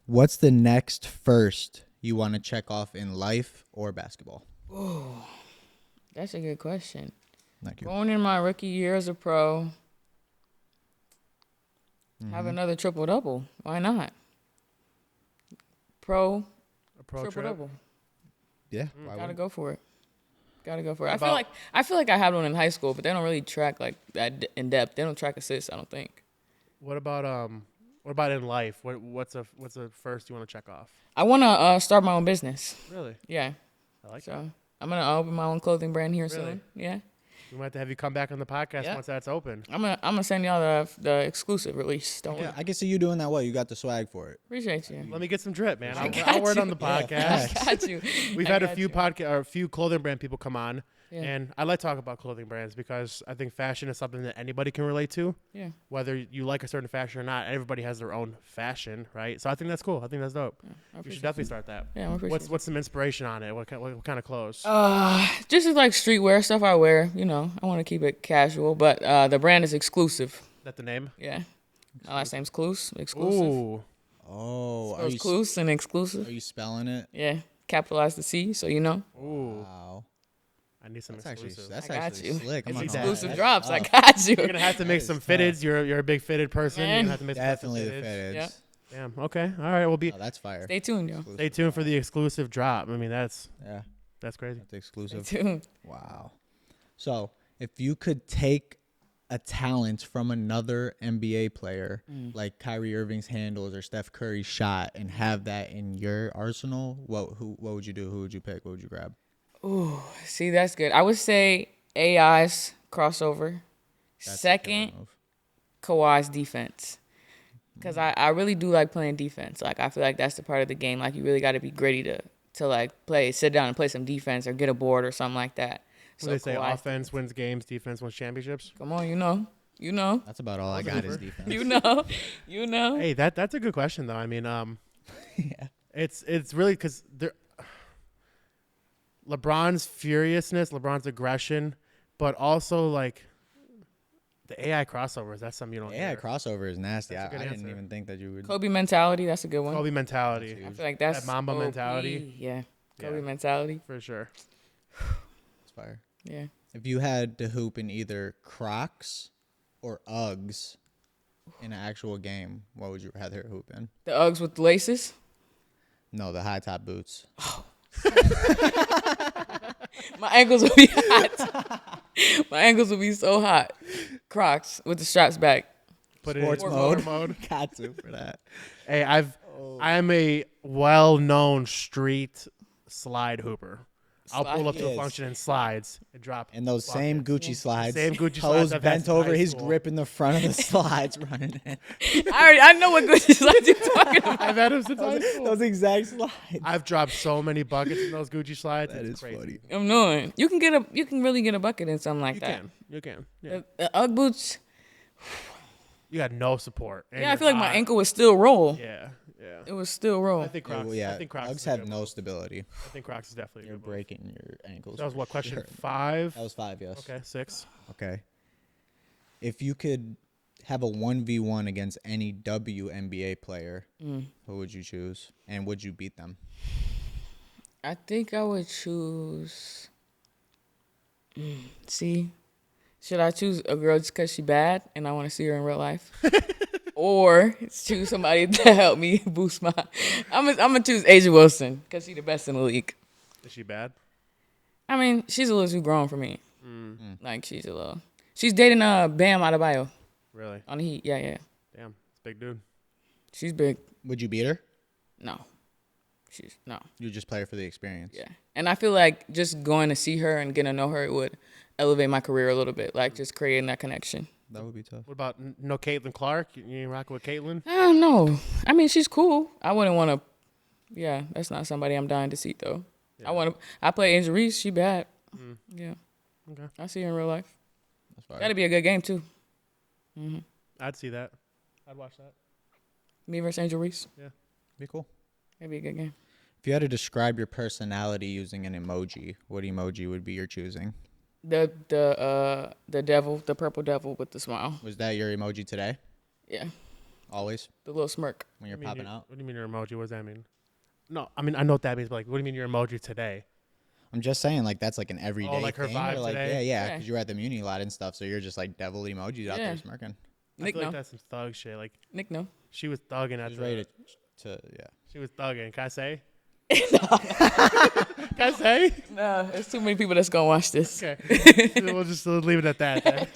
What's the next first you want to check off in life or basketball? That's a good question. Thank you. Going in my rookie year as a pro, have another triple double. Why not? Pro, A pro triple trip. double. Yeah, why Gotta wouldn't- go for it. Gotta go for it. About- I feel like I had one in high school, but they don't really track like that in depth. They don't track assists. I don't think. What about What about in life? What's a first you want to check off? I want to start my own business. Really? Yeah. I like So that. I'm going to open my own clothing brand here Really? soon. Yeah. We might have to have you come back on the podcast Yeah. once that's open. I'm gonna send y'all the exclusive release. Don't worry. I can see you doing that well. You got the swag for it. Appreciate you. Let me get some drip, man. I got I'll word you. on the podcast. I got you. We've I had a got few you. a few clothing brand people come on, Yeah. and I like to talk about clothing brands because I think fashion is something that anybody can relate to. Yeah. Whether you like a certain fashion or not, everybody has their own fashion, right? So I think that's cool. I think that's dope. I You should appreciate definitely start that. Yeah, I appreciate What's some inspiration on it? What kind of clothes? Just like streetwear stuff I wear. You know, I want to keep it casual, but the brand is exclusive. Is that the name? Yeah. My last name's Cluse. Exclusive. Ooh. Oh, So it's Cluse and exclusive. Are you spelling it? Yeah. Capitalize the C, so you know. Ooh. Wow. I need some That's actually exclusive. I got actually you. slick. I'm It's not gonna lie. exclusive That's drops. I tough. got you. You're gonna have to make That some is fitteds. tough. You're a big fitted person. You're gonna have to make Definitely the some fitteds. Yeah. Damn. Okay. All right. We'll be Oh, that's fire. Stay tuned, yo. stay tuned for the exclusive drop. I mean, that's Yeah, crazy. that's Stay exclusive. tuned. Wow. So, if you could take a talent from another NBA player, like Kyrie Irving's handles or Steph Curry's shot, and have that in your arsenal, what would you do? Who would you pick? What would you grab? Ooh, see, that's good. I would say AI's crossover. That's a Second, killer move. Kawhi's defense. Because I really do like playing defense. Like, I feel like that's the part of the game. Like, you really got to be gritty to like sit down and play some defense or get a board or something like that. So they say Kawhi's offense wins games, defense wins championships. Come on, you know. That's about all I got is defense. You know. You know. Hey, that's a good question though. I mean, Yeah. it's really because LeBron's furiousness, LeBron's aggression, but also like the AI crossovers. That's something you don't. AI hear. crossover is nasty. That's a I good didn't answer. even think that you would. Kobe mentality. That's a good one. Kobe mentality That's I huge. feel like that's That Mamba OP. mentality. Yeah. Kobe Yeah. mentality. for sure. It's fire. Yeah. If you had to hoop in either Crocs or Uggs in an actual game, what would you rather hoop in? The Uggs with the laces. No, the high top boots. My ankles will be hot. My ankles will be so hot. Crocs with the straps back. Put Sports it in mode. sport mode. Got to for that. Hey, I'm a well-known street slide hooper. I'll pull up to a Yes. function in slides and drop. And those same buckets. Gucci slides. Same Gucci toes slides I've had bent since over, high he's school. gripping the front of the slides running in. I know what good slides you're talking about. I've had them since high school. Those exact slides. I've dropped so many buckets in those Gucci slides. That it's is crazy. funny. I'm knowing. You can really get a bucket in something like You that. can. You can. Yeah. The Ugg boots. You got no support. and Yeah, I you're feel like my hot. ankle would still roll. Yeah. Yeah. It was still roll. I think Crocs. Yeah, I think Crocs. Uggs is a have good no move. stability. I think Crocs is definitely a You're good move. breaking your ankles. That was for what, question sure. 5? That was 5, yes. Okay, 6. Okay. If you could have a 1v1 against any WNBA player, who would you choose? And would you beat them? I think I would choose. See, should I choose a girl just because she bad and I want to see her in real life, or choose somebody to help me boost my? I'm gonna choose Asia Wilson because she's the best in the league. Is she bad? I mean, she's a little too grown for me. Like she's a little. She's dating Bam Adebayo Really? on the Heat. Yeah, yeah. Damn. It's a big dude. She's big. Would you beat her? No, she's no. You just play her for the experience. Yeah. And I feel like just going to see her and getting to know her would elevate my career a little bit, like just creating that connection. That would be tough. What about no Caitlin Clark? You ain't rocking with Caitlin? I don't know. I mean, she's cool. I wouldn't want to. Yeah, that's not somebody I'm dying to see though. Yeah. I play Angel Reese. She bad. Yeah. Okay. I see her in real life. That's fire. That'd be a good game too. I'd see that. I'd watch that. Me versus Angel Reese. Be cool. That'd be a good game. If you had to describe your personality using an emoji, what emoji would be your choosing? The devil, the purple devil with the smile. Was that your emoji today? Yeah. Always? The little smirk. When you're What do you mean popping out? What do you mean your emoji? What does that mean? No, I mean I know what that means, but like, what do you mean your emoji today? I'm just saying, like, that's like an everyday like her thing. vibe or like, today? Yeah, Yeah. because you're at the Muni a lot and stuff, so you're just like devil emojis out Yeah. there smirking. I Nick feel no. like that's some thug shit. Like Nick no. she was thugging at She's the. ready to yeah. She was thugging. Can I say? Can I say? No, there's too many people that's gonna watch this. Okay. We'll just leave it at that. Then.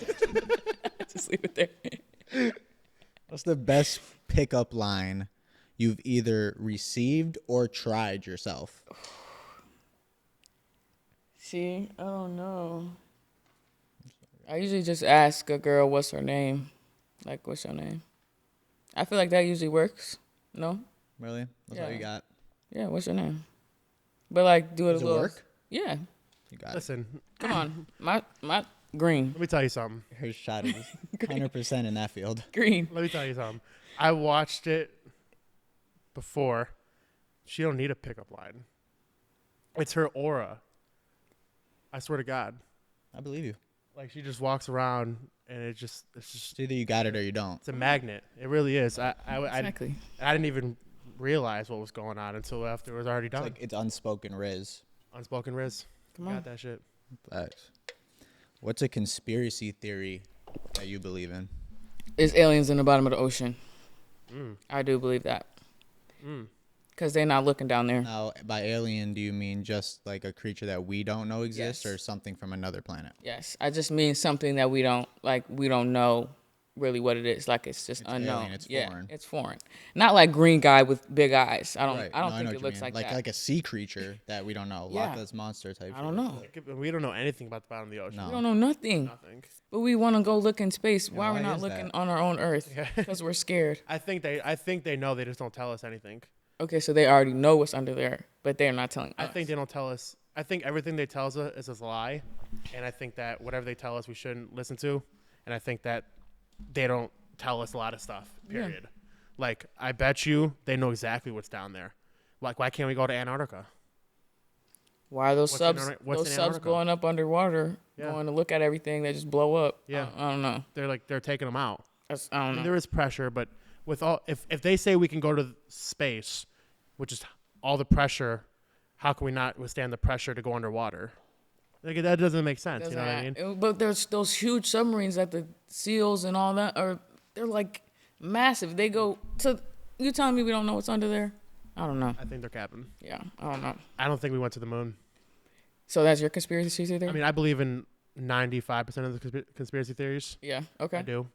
Just leave it there. What's the best pickup line you've either received or tried yourself? See, I don't know. I usually just ask a girl what's her name. Like, what's your name? I feel like that usually works. No? Really? That's all you got? Yeah, what's your name? But like, do it Does a it little. work? Yeah. You got Listen, Come on. My green. let me tell you something. it. Her shot is 100% in that field. Green. Let me tell you something. I watched it before. She don't need a pickup line. It's her aura. I swear to God. I believe you. Like, she just walks around, and it's just It's either you got it or you don't. it's a magnet. It really is. Exactly. I didn't even realize what was going on until after it was already done. It's like it's unspoken riz. Unspoken Riz. Come on. Got that shit. Facts. What's a conspiracy theory that you believe in? It's aliens in the bottom of the ocean. Mm. I do believe that. Mm. Because they're not looking down there. Now, by alien, do you mean just like a creature that we don't know exists, Yes. or something from another planet? Yes. I just mean something that we don't know really what it is. Like, it's just It's unknown. alien, it's yeah, foreign. It's foreign. Not like green guy with big eyes. I don't Right. I don't No, think know it what you looks mean. like that. Like a sea creature that we don't know. Yeah. Loch Ness monster type. I don't know. We don't know anything about the bottom of the ocean. No. We don't know nothing. Nothing. But we want to go look in space. Why are we why not is looking that? on our own Earth? Because we're scared. I think they know. They just don't tell us anything. Okay, so they already know what's under there, but they're not telling I us. think they don't tell us. I think everything they tell us is a lie, and I think that whatever they tell us, we shouldn't listen to, and I think that they don't tell us a lot of stuff. Period. Like, I bet you they know exactly what's down there. Like, why can't we go to Antarctica? Why are those What's in subs? what's Those in subs Antarctica? going up underwater, Yeah. going to look at everything. They just blow up. Yeah. I don't know. They're taking them out. I I don't mean, know. there is pressure, but with all if they say we can go to space, which is all the pressure, how can we not withstand the pressure to go underwater? Like, that doesn't make sense. You know what I mean? But there's those huge submarines that the SEALs and all that they're like massive. They go to. You telling me we don't know what's under there? I don't know. I think they're capping. Yeah, I don't know. I don't think we went to the moon. So that's your conspiracy theory? I mean, I believe in 95% of the conspiracy theories. Yeah. I Okay. do.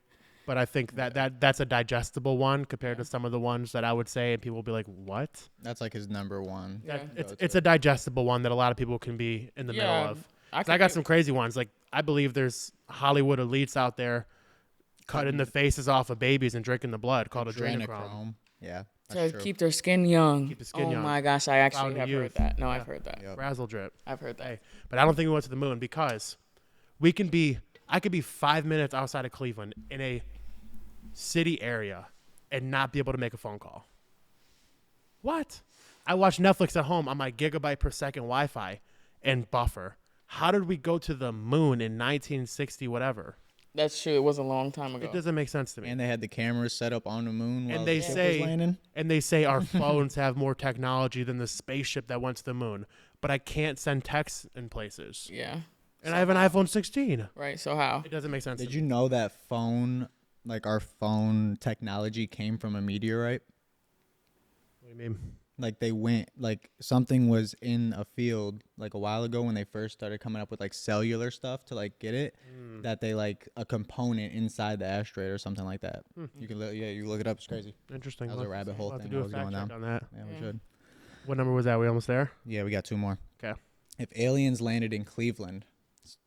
But I think that's a digestible one compared to some of the ones that I would say, and people will be like, what? That's like his number one. Yeah. It's a digestible one that a lot of people can be in the middle of. I got some crazy ones. Like, I believe there's Hollywood elites out there cutting the faces off of babies and drinking the blood, called adrenochrome. Yeah. to That's true. keep their skin young. Keep the skin oh young. my gosh, I actually Found have youth. heard that. No, Yeah. I've heard that. Yep. Razzle drip. I've heard that. Hey, but I don't think we went to the moon because I could be 5 minutes outside of Cleveland in a city area and not be able to make a phone call. What? I watch Netflix at home on my gigabyte per second Wi-Fi and buffer. How did we go to the moon in 1960 whatever? That's true. It was a long time ago. It doesn't make sense to me. And they had the cameras set up on the moon while And they the ship was landing. say our phones have more technology than the spaceship that went to the moon, but I can't send texts in places. Yeah. And I have an iPhone 16. Right. So how? It doesn't make sense. Did to you me. know that our phone technology came from a meteorite? What do you mean? Like something was in a field like a while ago when they first started coming up with like cellular stuff to like get it, that they like a component inside the asteroid or something like that. You can you look it up. It's crazy. Interesting. That was a We'll rabbit hole have to thing do I a was fact going check down. on that. Yeah, we should. What number was that? We almost there? Yeah, we got two more. Okay. If aliens landed in Cleveland,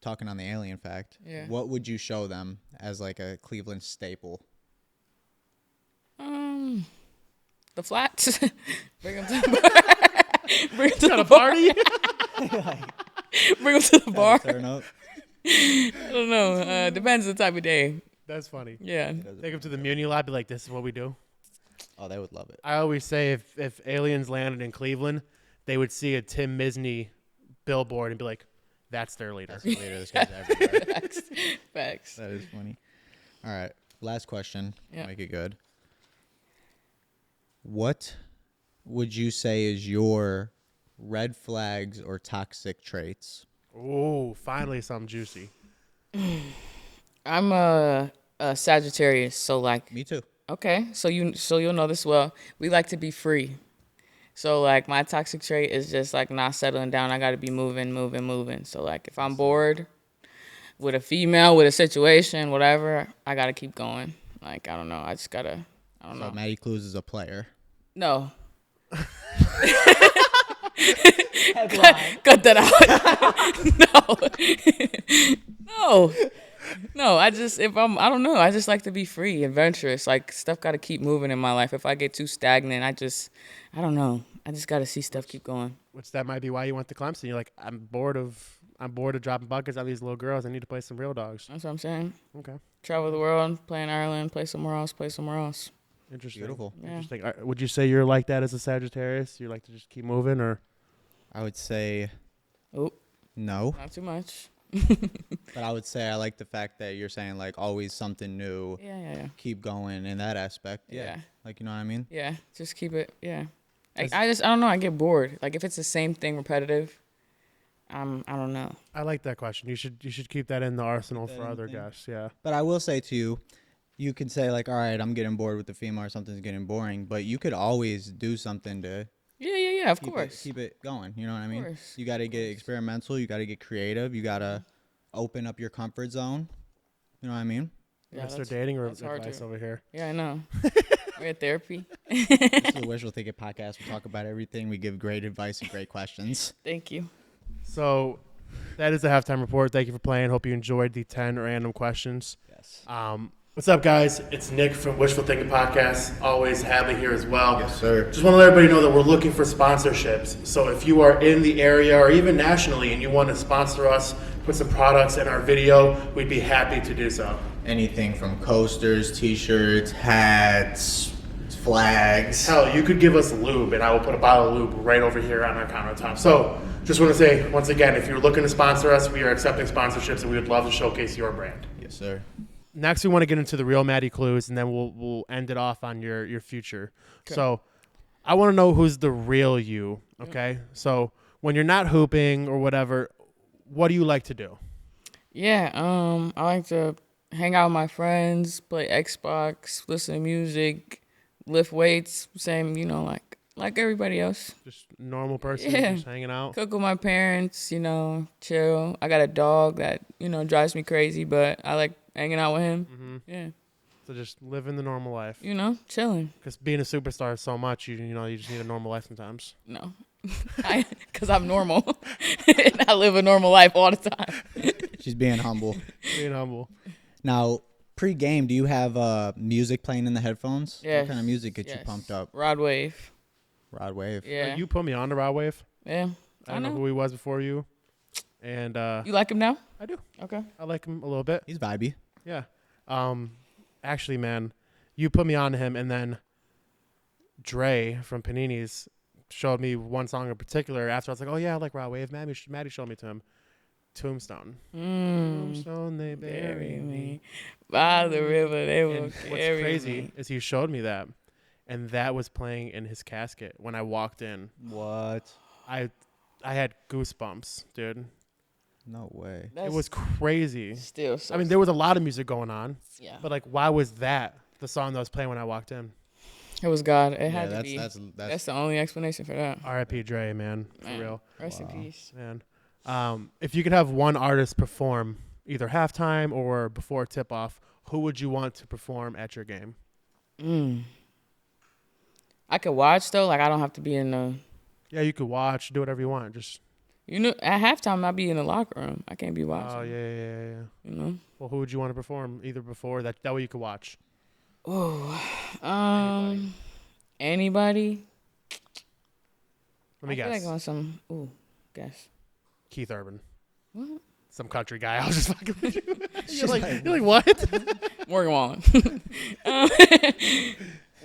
talking on the alien fact, Yeah. what would you show them as like a Cleveland staple? The flats. Bring them to the bar. Bring them to the Party? Bring them to the bar. Turn up. I don't know. Depends the type of day. That's funny. Yeah. Take them to the Muni lab. Be like, this is what we do. Oh, they would love it. I always say if aliens landed in Cleveland, they would see a Tim Misney billboard and be like, that's their leader. That's the leader. This guy's everywhere. Facts. That is funny. All right. Last question. Yeah. Make it good. What would you say is your red flags or toxic traits? Ooh, finally something juicy. I'm a Sagittarius, so like Me too. okay, so you'll know this well. We like to be free. So like my toxic trait is just like not settling down. I got to be moving. So like if I'm bored with a female, with a situation, whatever, I got to keep going. Like, I don't know. I just gotta, I don't know. Maddi Cluse is a player. No. Cut that out. No. I don't know. I just like to be free, adventurous. Like, stuff got to keep moving in my life. If I get too stagnant, I don't know. I just got to see stuff keep going. Which that might be why you went to Clemson. You're like, I'm bored of dropping buckets on these little girls. I need to play some real dogs. That's what I'm saying. Okay. Travel the world, play in Ireland, play somewhere else. Interesting. Beautiful. Yeah. Interesting. Would you say you're like that as a Sagittarius? You like to just keep moving, or? I would say Oh, no. not too much. But I would say I like the fact that you're saying like always something new. Yeah. Keep going in that aspect. Yeah. Like, you know what I mean? Yeah, just keep it. Yeah. I don't know. I get bored. Like, if it's the same thing repetitive, I don't know. I like that question. You should keep that in the arsenal for other guests. Yeah. But I will say to you, you can say like, all right, I'm getting bored with the female or something's getting boring, but you could always do something to Yeah, of course. keep it going. You know what I mean? Course. You got to get experimental. You got to get creative. You got to open up your comfort zone. You know what I mean? You want to start dating or that's hard advice to- over here? Yeah, I know. We're at therapy. This is the Wishful Thinking Podcast. We talk about everything. We give great advice and great questions. Thank you. So that is the halftime report. Thank you for playing. Hope you enjoyed the 10 random questions. Yes. What's up, guys? It's Nick from Wishful Thinking Podcast. Always Hadley here as well. Yes, sir. Just want to let everybody know that we're looking for sponsorships. So if you are in the area or even nationally and you want to sponsor us, put some products in our video, we'd be happy to do so. Anything from coasters, t-shirts, hats, flags. Hell, you could give us lube, and I will put a bottle of lube right over here on our countertop. So just want to say, once again, if you're looking to sponsor us, we are accepting sponsorships, and we would love to showcase your brand. Yes, sir. Next, we want to get into the real Maddi Clues, and then we'll end it off on your future. Okay. So I want to know who's the real you, okay? So when you're not hooping or whatever, what do you like to do? Yeah, I like to hang out with my friends, play Xbox, listen to music, lift weights, same, like everybody else. Just normal person, just hanging out? Cook with my parents, chill. I got a dog that, drives me crazy, but I like hanging out with him. Mm-hmm. Yeah. So just living the normal life. Chilling. Because being a superstar is so much, you just need a normal life sometimes. No. Because I'm normal. And I live a normal life all the time. She's being humble. Being humble. Now, pre-game, do you have music playing in the headphones? Yes. What kind of music gets you pumped up? Rod Wave. Rod Wave. Yeah. You put me on to Rod Wave. Yeah. I don't know who he was before you. And you like him now? I do. Okay. I like him a little bit. He's vibey. Yeah. Actually, man, you put me on to him, and then Dre from Panini's showed me one song in particular. After I was like, oh yeah, I like Rod Wave. Maddi showed me to him. Tombstone. Tombstone, they bury me by the river. They will and carry what's crazy me. is he showed me that, and that was playing in his casket when I walked in. What? I had goosebumps, dude. No way. It was crazy. Still so I mean, there was a lot of music going on. Yeah. But like, why was that the song that was playing when I walked in? It was God. It had to that's, be. That's the only explanation for that. R.I.P. Dre, man. For real. Rest in peace. Man. If you could have one artist perform either halftime or before tip-off, who would you want to perform at your game? I could watch, though. Like, I don't have to be in the... Yeah, you could watch, do whatever you want. Just... at halftime, I'd be in the locker room. I can't be watching. Oh, yeah. Well, who would you want to perform either before? That way you could watch. Oh, anybody? Let me guess. I feel like on some, guess. Keith Urban. What? Some country guy. I was just fucking with you. You're like, what? Morgan Wallen.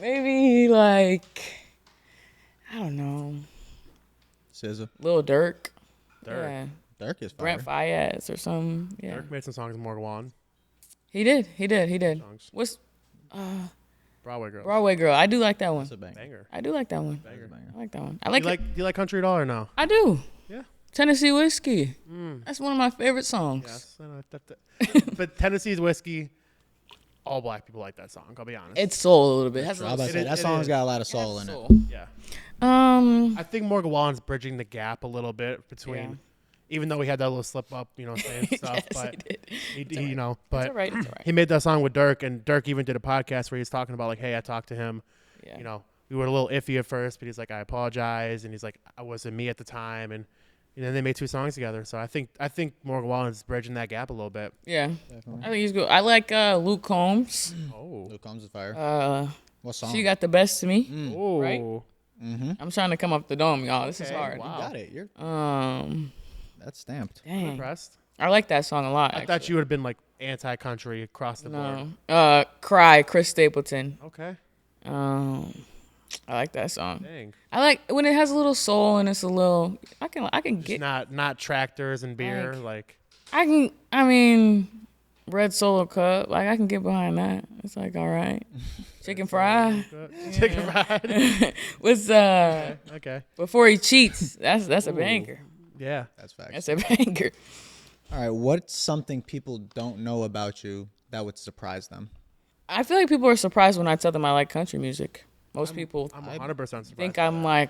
Maybe like, I don't know. SZA. Lil Durk. Dirk. Yeah. Dirk is fire. Brent Fayez or something. Yeah. Dirk made some songs with Morgan Wallen. He did. Songs. What's Broadway Girl. Broadway Girl? I do like that one. That's a banger. Banger. I do like that one. Banger. I like that one. Do you like country at all or no? I do. Yeah. Tennessee Whiskey. That's one of my favorite songs. Yes. I know. But Tennessee's Whiskey, all black people like that song. I'll be honest. It's soul a little bit. It has a I was about to little say, that song's got a lot of soul in it. Yeah. I I think Morgan Wallen's bridging the gap a little bit between, even though he had that little slip up, saying stuff. Yes, but he did. he It's all right. he made that song with Dirk, and Dirk even did a podcast where he's talking about like, hey, I talked to him. Yeah. We were a little iffy at first, but he's like, I apologize, and he's like, I wasn't me at the time, and then they made 2 songs together. So I think Morgan Wallen's bridging that gap a little bit. Yeah. Definitely. I think he's good. I like Luke Combs. Oh, Luke Combs is fire. What song? She Got the Best of Me. oh, Right? Mm-hmm. I'm trying to come up the dome, y'all. This is Okay, hard. wow. You got it. You're that's stamped. I'm Dang. impressed. I like that song a lot. I thought you would have been like anti-country across the board. No. Cry, Chris Stapleton. Okay, I like that song. dang. I like when it has a little soul and it's a little. I can Just get. not tractors and beer, like I mean, Red Solo Cup. Like I can get behind that. It's like all right. Chicken fry. chicken fried. What's Okay. Before He Cheats? That's a banger. Yeah. That's facts. That's a banger. All right. What's something people don't know about you that would surprise them? I feel like people are surprised when I tell them I like country music. Most people I'm 100% surprised. think I'm like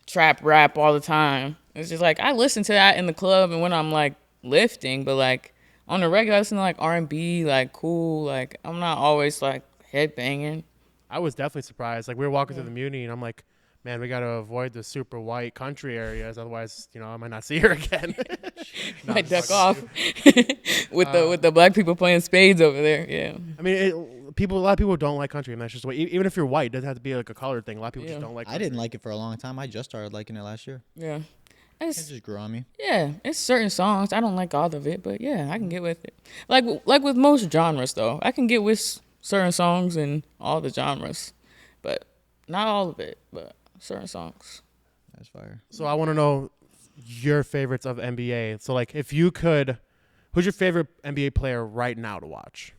trap rap all the time. It's just like I listen to that in the club and when I'm like lifting, but like on the regular I listen to like R&B, like cool, like I'm not always like headbanging. I was definitely surprised. Like we were walking through the Muni, and I'm like, man, we got to avoid the super white country areas, otherwise, I might not see her again. No, Might I'm duck fucking off with the black people playing spades over there. Yeah. I mean, a lot of people don't like country, and that's just the way. Even if you're white, it doesn't have to be like a colored thing. A lot of people just don't like. I Country. didn't like it for a long time. I just started liking it last year. Yeah. It just grew on me. Yeah, it's certain songs. I don't like all of it, but yeah, I can get with it. Like with most genres, though, I can get with certain songs and all the genres, but not all of it. But certain songs. That's fire. So I want to know your favorites of NBA. So like, if you could, who's your favorite NBA player right now to watch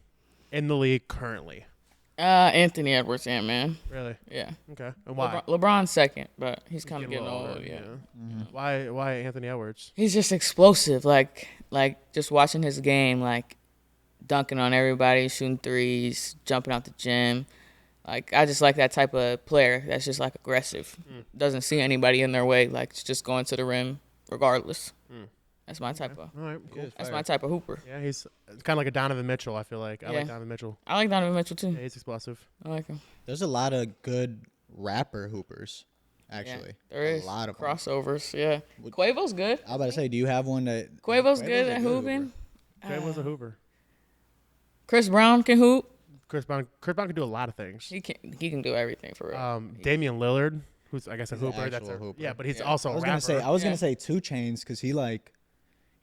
in the league currently? Anthony Edwards, man. Really? Yeah. Okay. And why? LeBron's second, but he's kind of getting older, old. Yeah. Mm-hmm. Why Anthony Edwards? He's just explosive. Like just watching his game, like dunking on everybody, shooting threes, jumping out the gym. Like I just like that type of player that's just like aggressive. Doesn't see anybody in their way. Like just going to the rim regardless. That's my type of. All right. Cool. That's my type of hooper. Yeah, he's kind of like a Donovan Mitchell. I feel like I Yeah. like Donovan Mitchell. I like Donovan Mitchell too. Yeah, he's explosive. I like him. There's a lot of good rapper hoopers, actually. Yeah, there is a lot of them. crossovers. Yeah, Quavo's good. I was about to say, do you have one that? Quavo's good a at hooping. Trey was a hooper. Chris Brown can hoop. Chris Brown can do a lot of things. He can do everything for real. Damian Lillard, who's I guess a He's an hooper. That's a actual hooper. Yeah, but he's Yeah. also I a was rapper. gonna say 2 Chainz because he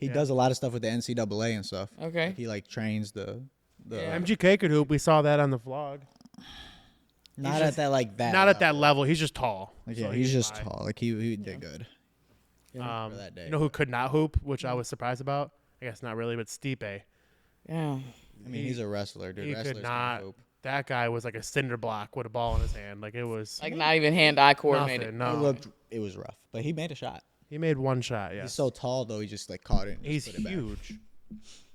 does a lot of stuff with the NCAA and stuff. Okay. Like, he like trains the. Yeah. MGK could hoop. We saw that on the vlog. Not at that like that. Not at that level. He's just tall. Like, So yeah, he's just fine. tall. Like he did good. for that day. You know who could not hoop, which I was surprised about? I guess not really, but Stipe. Yeah. I mean, he's a wrestler, dude. He Wrestlers could can not. hoop. That guy was like a cinder block with a ball in his hand. Like it was Like not even hand-eye coordinated. nothing. No, It was rough, but he made a shot. he made one shot. Yeah, He's so tall though. He just like caught it. And he's just put it back. huge.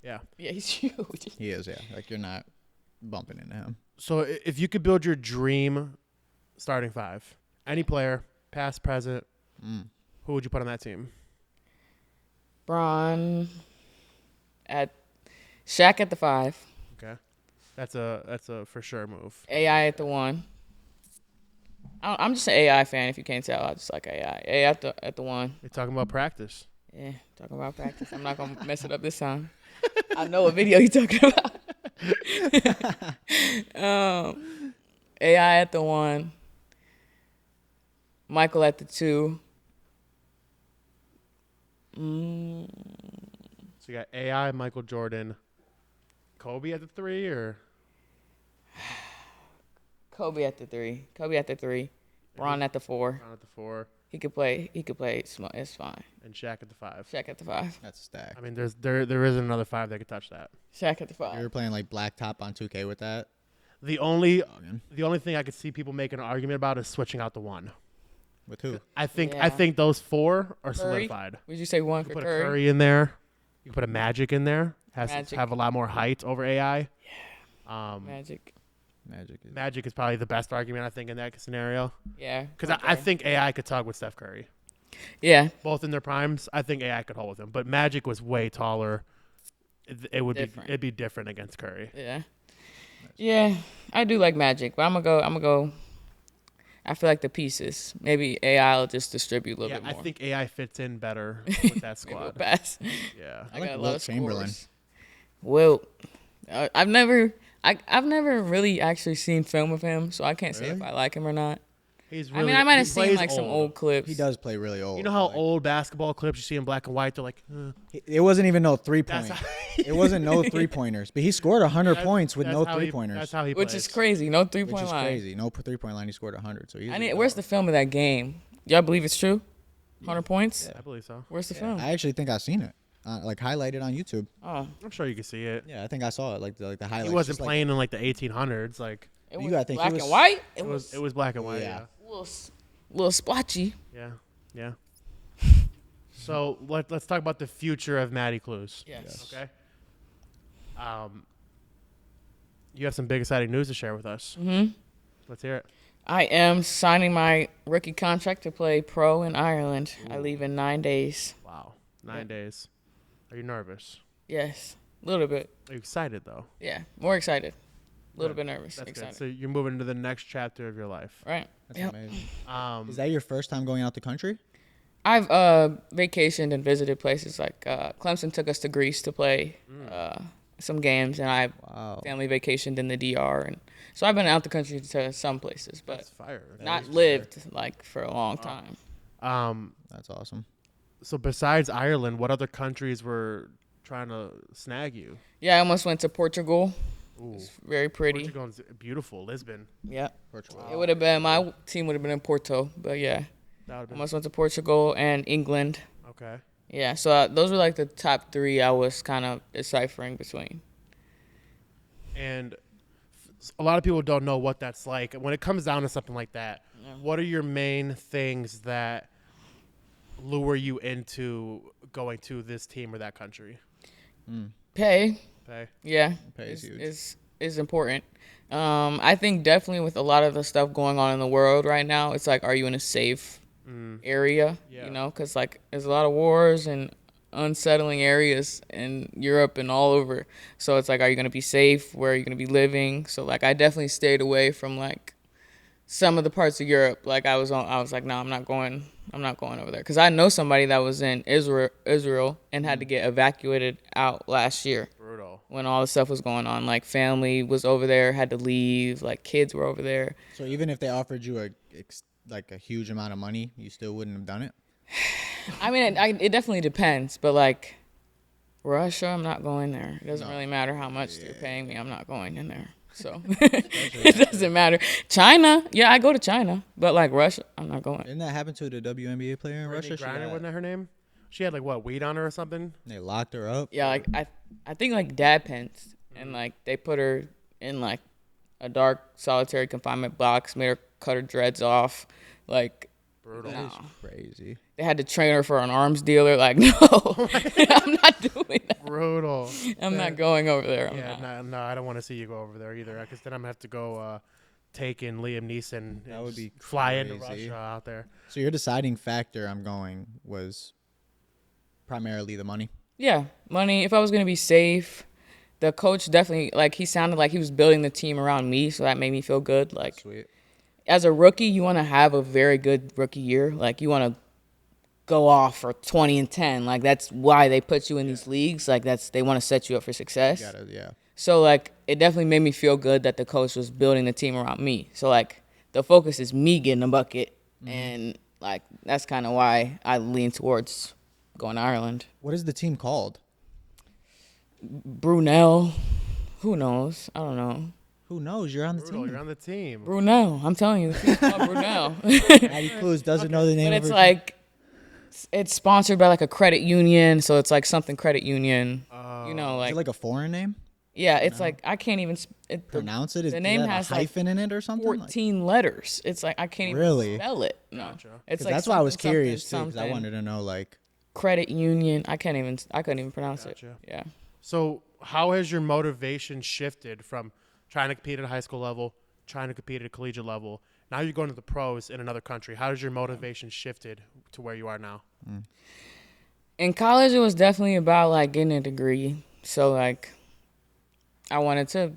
Yeah. Yeah, he's huge. He is, yeah. Like you're not bumping into him. So if you could build your dream starting five, any player, past, present, who would you put on that team? Bron at Shaq at the 5. Okay, that's a for sure move. AI at the 1. I'm just an AI fan. If you can't tell, I just like AI. AI at the 1. You're talking about practice. Yeah, talking about practice. I'm not gonna mess it up this time. I know what video you're talking about. AI at the 1. Michael at the 2. So you got AI, Michael Jordan, Kobe at the 3, or Kobe at the 3. Kobe at the 3. Bron at the 4. Brown at the 4, He could play. It's fine. and Shaq at the 5. Shaq at the 5. That's a stack. I mean, there isn't another 5 that could touch that. Shaq at the You were 5. playing like blacktop on 2K with that. The only Dogging. thing I could see people making an argument about is switching out the 1. With who? I think Yeah. those 4 are Curry? solidified. Would you say 1 You for can put Curry? a Curry in there. You can put a Magic in there. Has Magic. to have a lot more height over AI. Yeah. Magic. Magic is probably the best argument I think in that scenario Yeah. because I think AI could talk with Steph Curry. Yeah. Both in their primes. I think AI could hold with him. But Magic was way taller. It'd be different against Curry. Yeah. Yeah. I do like Magic, but I'm gonna go. I feel like the pieces. Maybe AI will just distribute a little bit more. I think AI fits in better with that squad. Pass. Yeah. I like got a lot Wilt of Chamberlain. scores. Wilt. I've never really actually seen film of him, so I can't say if I like him or not. He's really, I might have seen like some old clips. He does play really old. You know how old basketball clips you see in black and white, they're like, It wasn't even no 3-point. It wasn't no 3-pointers. But he scored 100 points with no 3-pointers. That's how he Which plays. is crazy. No 3-point Which is line. crazy. No 3-point line. He scored 100. So Where's the film of that game? Y'all believe it's true? 100 points? I believe so. Where's the film? I actually think I've seen it. Like highlighted on YouTube. Oh. I'm sure you can see it. Yeah, I think I saw it. Like the highlights. He wasn't just playing in like the 1800s. Like It You was gotta think he black was- and white? it was black and white. Yeah. Yeah. Little splotchy. Yeah. So let's talk about the future of Maddi Cluse. Yes. Okay. You have some big exciting news to share with us. Mm-hmm. Let's hear it. I am signing my rookie contract to play pro in Ireland. Ooh. I leave in 9 days. Wow. 9 days. Are you nervous? Yes. A little bit. Are you excited though? Yeah. More excited. A little Good. bit nervous. That's Excited. good. So you're moving into the next chapter of your life. Right. That's Yep. amazing. Is that your first time going out the country? I've vacationed and visited places like Clemson took us to Greece to play some games, and I Wow. family vacationed in the DR, and so I've been out the country to some places, but That's fire. not lived like for a long time. That's awesome. So besides Ireland, what other countries were trying to snag you? Yeah, I almost went to Portugal. Ooh. It's very pretty. Portugal's beautiful. Lisbon. Yeah, Portugal. it would have been my team would have been in Porto, but yeah, That would have been almost went to Portugal and England. okay. Yeah, so those were like the top three I was kind of deciphering between. And a lot of people don't know what that's like. When it comes down to something like that, what are your main things that lure you into going to this team or that country? Pay. Pay. Yeah, Pay is huge. is important. I think definitely with a lot of the stuff going on in the world right now, it's like, are you in a safe area? Yeah. You know, because like there's a lot of wars and unsettling areas in Europe and all over. So it's like, are you gonna be safe? Where are you gonna be living? So like, I definitely stayed away from like some of the parts of Europe. Like I was like, no, I'm not going over there, because I know somebody that was in Israel and had to get evacuated out last year. Brutal. When all the stuff was going on, like family was over there, had to leave, like kids were over there. So even if they offered you a huge amount of money, you still wouldn't have done it? I mean, it definitely depends, but like Russia, I'm not going there. It doesn't really matter how much they're paying me. I'm not going in there. So it doesn't matter. China, yeah, I go to China, but like Russia, I'm not going. Didn't that happen to the WNBA player in Russia? Wasn't that her name? She had like what, weed on her or something? They locked her up. Yeah, like I think like dad pens, and like they put her in like a dark solitary confinement box, made her cut her dreads off, like. Brutal. That is crazy. They had to train her for an arms dealer. Like, no, I'm not doing that. Brutal. I'm not going over there. No, I don't want to see you go over there either, because then I'm gonna have to go take in Liam Neeson. That would be fly into crazy. Russia out there. So your deciding factor was primarily the money? Yeah, money. If I was going to be safe, the coach definitely, like, he sounded like he was building the team around me, so that made me feel good. Like, Sweet. as a rookie, you want to have a very good rookie year. Like, you want to go off for 20 and 10. Like, that's why they put you in these leagues. Like, they want to set you up for success. Yeah. So, like, it definitely made me feel good that the coach was building the team around me. So, like, the focus is me getting a bucket. And, like, that's kind of why I lean towards going to Ireland. What is the team called? Brunel. Who knows? I don't know. Who knows? You're on the Brutal. team. You're on the team. Brunel. I'm telling you. The team's called Brunel. Maddi Cluse doesn't know the name But of it's her like, it's sponsored by like a credit union. So it's like something credit union. You know, Is like, it like a foreign name? yeah, it's like, I can't even Pronounce it? the name does it have has a hyphen in it or something? 14 letters. It's like, I can't even Really? spell it. No. Gotcha. It's 'Cause like that's why I was something, curious too, something, because I wanted to know like. credit union. I couldn't even pronounce Gotcha. it. Yeah. So how has your motivation shifted from trying to compete at a high school level, trying to compete at a collegiate level, Now you're going to the pros in another country. How has your motivation shifted to where you are now? In college, it was definitely about, like, getting a degree. So, like, I wanted to,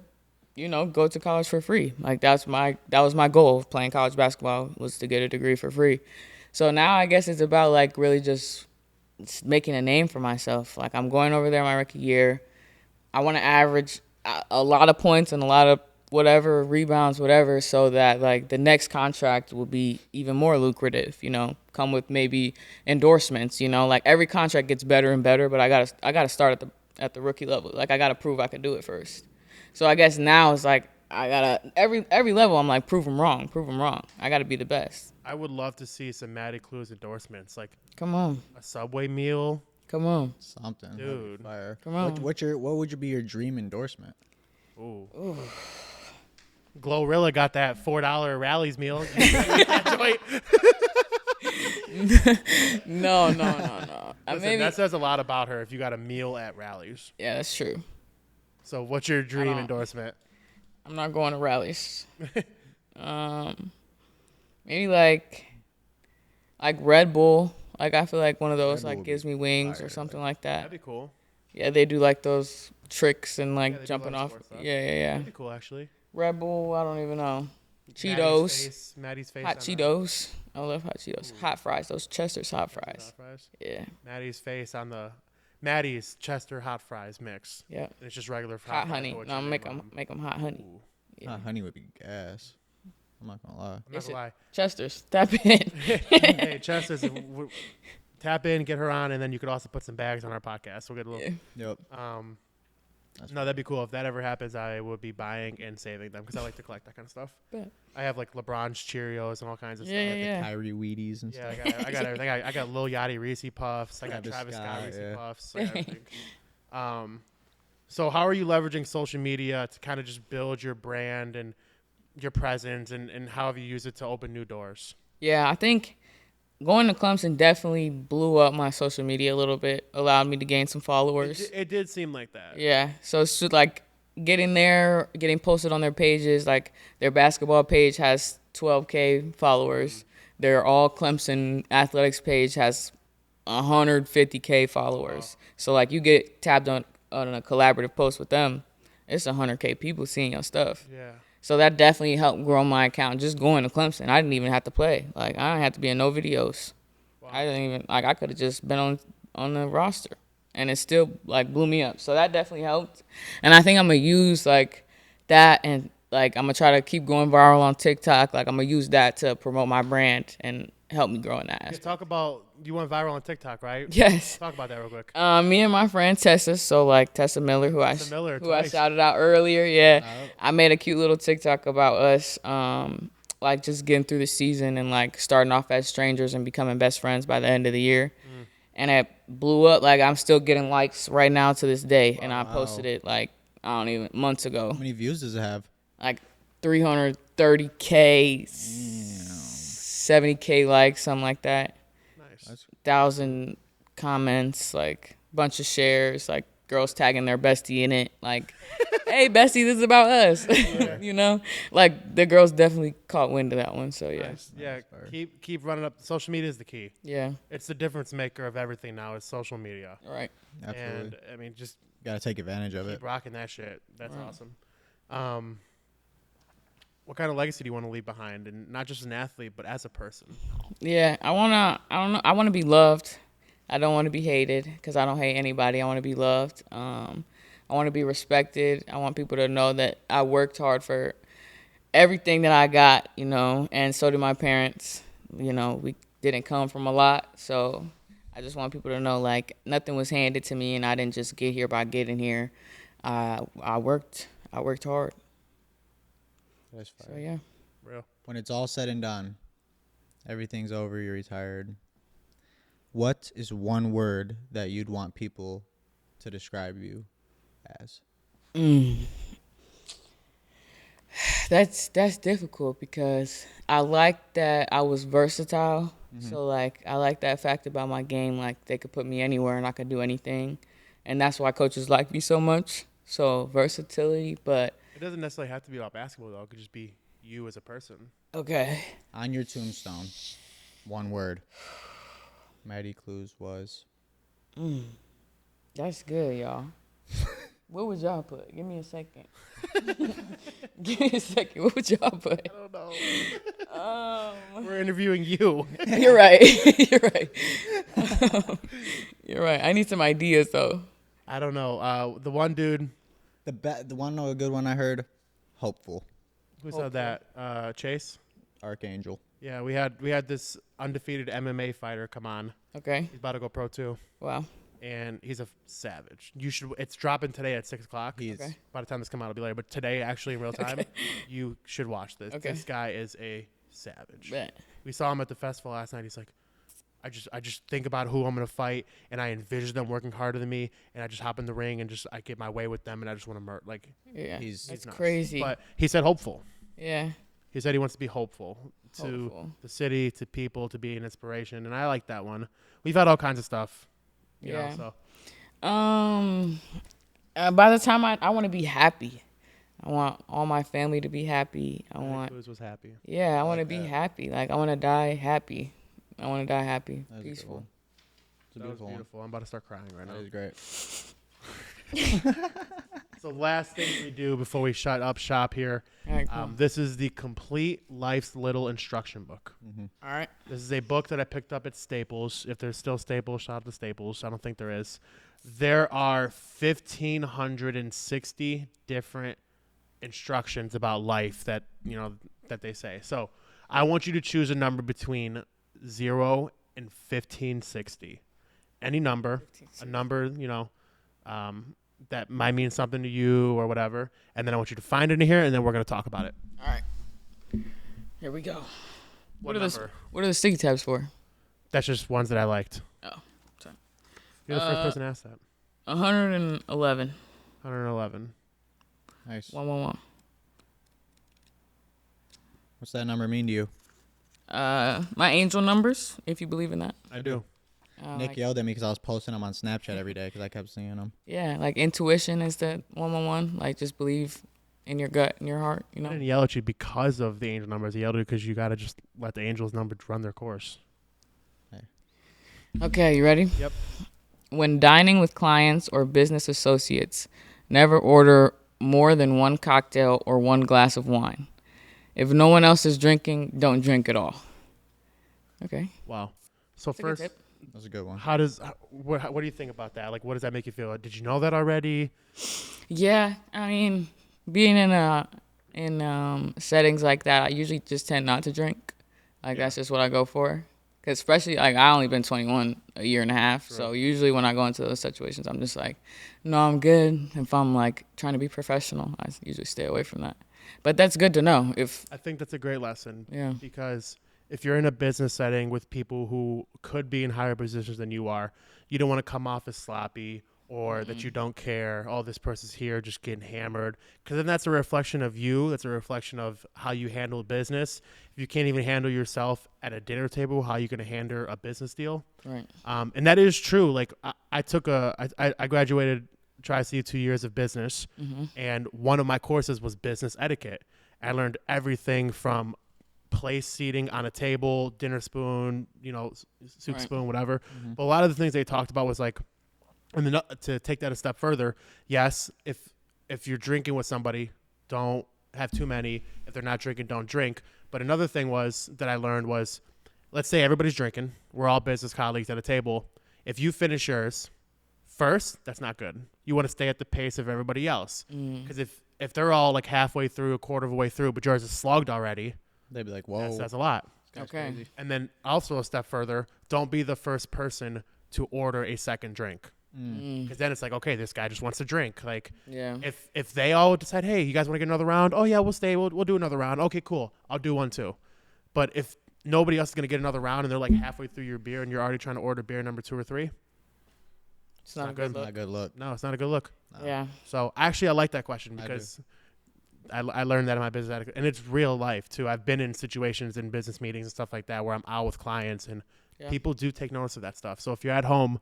go to college for free. Like, that was my goal of playing college basketball, was to get a degree for free. So now I guess it's about, like, really just making a name for myself. Like, I'm going over there my rookie year. I want to average a lot of points and a lot of whatever, rebounds, whatever, so that, like, the next contract will be even more lucrative, come with maybe endorsements, like, every contract gets better and better, but I gotta start at the rookie level. Like, I gotta prove I can do it first. So I guess now it's like, I gotta, every level I'm like, prove them wrong. I gotta be the best. I would love to see some Maddi Cluse endorsements, like Come on. a Subway meal. Come on. Something. Dude. Fire. Come on. What would be your dream endorsement? Ooh. Glorilla got that $4 Rallies meal. No. Listen, that says a lot about her if you got a meal at Rallies. Yeah, that's true. So what's your dream endorsement? I'm not going to rallies. Maybe like Red Bull. Like, I feel like one of those like gives me wings or something like that. That'd be cool. Yeah, they do like those tricks and like they jumping do a lot off. of sports stuff. Yeah. That'd be cool, actually. Red Bull, I don't even know. Cheetos. Maddie's face. Hot Cheetos. I love hot Cheetos. Hot fries. Those Chester's hot fries. Yeah. Maddie's face on the Maddie's Chester hot fries mix. Yeah. And it's just regular fries. Hot honey. No, I'm make them hot honey. Yeah. Hot honey would be gas. I'm not gonna lie. I'm not gonna lie. Chester's. Tap in. Hey, Chester's. Tap in, get her on, and then you could also put some bags on our podcast. We'll get a little. Yep. No, that'd be cool. If that ever happens, I would be buying and saving them because I like to collect that kind of stuff. Bet. I have like LeBron's Cheerios and all kinds of stuff. Yeah. The Kyrie Wheaties and stuff. I got everything. I got Lil Yachty Reese Puffs. I got Travis Scott Reese Puffs. I got everything. So how are you leveraging social media to kind of just build your brand and your presence, and how have you used it to open new doors? Yeah, I think going to Clemson definitely blew up my social media a little bit, allowed me to gain some followers. It did seem like that. Yeah, so it's just like getting posted on their pages. Like, their basketball page has 12K followers. Their all Clemson athletics page has 150K followers. Wow. So like, you get tabbed on a collaborative post with them, it's 100K people seeing your stuff. Yeah. So that definitely helped grow my account. Just going to Clemson, I didn't even have to play. Like, I didn't have to be in no videos. Wow. I didn't even I could have just been on the roster, and it still like blew me up. So that definitely helped. And I think I'm gonna use like that, and like I'm gonna try to keep going viral on TikTok. Like, I'm gonna use that to promote my brand and help me grow in that aspect. Talk about, you went viral on TikTok, right? Yes. Talk about that real quick. Me and my friend Tessa, so like Tessa Miller, who I shouted out earlier. Yeah, I made a cute little TikTok about us, like just getting through the season and like starting off as strangers and becoming best friends by the end of the year. And it blew up. Like, I'm still getting likes right now to this day. And I posted it like, months ago. How many views does it have? Like 330K, 70K likes, something like that. Nice. 1,000 comments, like bunch of shares, like girls tagging their bestie in it, like, hey bestie, this is about us. Like, the girls definitely caught wind of that one. So yeah. Nice. Yeah, keep running up. Social media is the key. Yeah, it's the difference maker of everything now is social media. Right. Absolutely. And I mean, just gotta take advantage of it. Keep rocking that shit. That's awesome. What kind of legacy do you want to leave behind, and not just an athlete, but as a person? Yeah, I want to be loved. I don't want to be hated, because I don't hate anybody. I want to be loved. I want to be respected. I want people to know that I worked hard for everything that I got, and so did my parents. We didn't come from a lot, so I just want people to know, like, nothing was handed to me, and I didn't just get here by getting here. I worked hard. That's fine. So yeah. Real. When it's all said and done, everyth's over, you're retired. What is one word that you'd want people to describe you as? That's difficult, because I like that I was versatile. So like, I like that fact about my game. Like, they could put me anywhere and I could do anything, and that's why coaches like me so much. So versatility, but it doesn't necessarily have to be about basketball, though. It could just be you as a person. Okay. On your tombstone, one word. Maddi Cluse was. That's good, y'all. What would y'all put? Give me a second. Give me a second. What would y'all put? I don't know. We're interviewing you. You're right. You're right. You're right. I need some ideas, though. I don't know. The one dude. The good one I heard. Hopeful. Who said that? Chase? Archangel. Yeah, we had this undefeated MMA fighter come on. Okay. He's about to go pro too. Wow. And he's a savage. It's dropping today at 6 o'clock. Okay. By the time this comes out, it'll be later. But today, actually, in real time, you should watch this. Okay. This guy is a savage. Bet. We saw him at the festival last night. He's like, I just think about who I'm gonna fight, and I envision them working harder than me, and I just hop in the ring and I get my way with them, and I just want to murder. Like, yeah, he's that's nuts. crazy. But he said hopeful. Yeah. He said he wants to be hopeful to the city, to people, to be an inspiration, and I like that one. We've had all kinds of stuff. You know, so. By the time I want to be happy. I want all my family to be happy. Cluse was happy. Yeah, I want to be happy. Like, I want to die happy. I want to die happy, peaceful. That was beautiful. I'm about to start crying right now. That was great. So last thing we do before we shut up shop here. All right, cool. This is the Complete Life's Little Instruction Book. All right. This is a book that I picked up at Staples. If there's still Staples, shout out to Staples. I don't think there is. There are 1,560 different instructions about life that they say. So I want you to choose a number between 0 and 1,560. Any number, a number, that might mean something to you or whatever. And then I want you to find it in here, and then we're going to talk about it. All right. Here we go. What number? What are the sticky tabs for? That's just ones that I liked. Oh, sorry. You're the first person to ask that. 111. 111. Nice. 111. What's that number mean to you? My angel numbers, if you believe in that. I do. Nick yelled at me because I was posting them on Snapchat every day because I kept seeing them. Yeah, like intuition is the 111. Like, just believe in your gut, in your heart, I didn't yell at you because of the angel numbers. I yelled at you because you got to just let the angels' numbers run their course. Okay, you ready? Yep. When dining with clients or business associates, never order more than one cocktail or one glass of wine. If no one else is drinking, don't drink at all. Okay. Wow. So That's a good first, tip. That's a good one. what do you think about that? Like, what does that make you feel? Did you know that already? Yeah, I mean, being in settings like that, I usually just tend not to drink. Like, that's just what I go for. Because especially, like, I only been 21 a year and a half. Right. So usually when I go into those situations, I'm just like, no, I'm good. If I'm, like, trying to be professional, I usually stay away from that. But that's good to know. I think that's a great lesson. Yeah. Because if you're in a business setting with people who could be in higher positions than you are, you don't want to come off as sloppy or that you don't care. Oh, this person's here just getting hammered. Because then that's a reflection of you. That's a reflection of how you handle business. If you can't even handle yourself at a dinner table, how are you going to handle a business deal? Right. And that is true. Like, I graduated Tri-C 2 years of business, and one of my courses was business etiquette. I learned everything from place seating on a table, dinner spoon, soup spoon, whatever. But a lot of the things they talked about was like, and then to take that a step further, yes, if you're drinking with somebody, don't have too many. If they're not drinking, don't drink. But another thing that I learned was, let's say everybody's drinking. We're all business colleagues at a table. If you finish yours first, that's not good. You want to stay at the pace of everybody else. Because if they're all like halfway through, a quarter of a way through, but yours is slugged already, they'd be like, whoa. That's a lot. Okay. Crazy. And then also a step further, don't be the first person to order a second drink. Because then it's like, okay, this guy just wants to drink. Like, yeah. If they all decide, hey, you guys want to get another round? Oh yeah, we'll stay. We'll do another round. Okay, cool. I'll do one too. But if nobody else is gonna get another round and they're like halfway through your beer and you're already trying to order beer number 2 or 3, it's not a good look. Not a good look. No, it's not a good look. No. Yeah. So actually, I like that question because I learned that in my business etiquette, and it's real life too. I've been in situations in business meetings and stuff like that where I'm out with clients and people do take notice of that stuff. So if you're at home.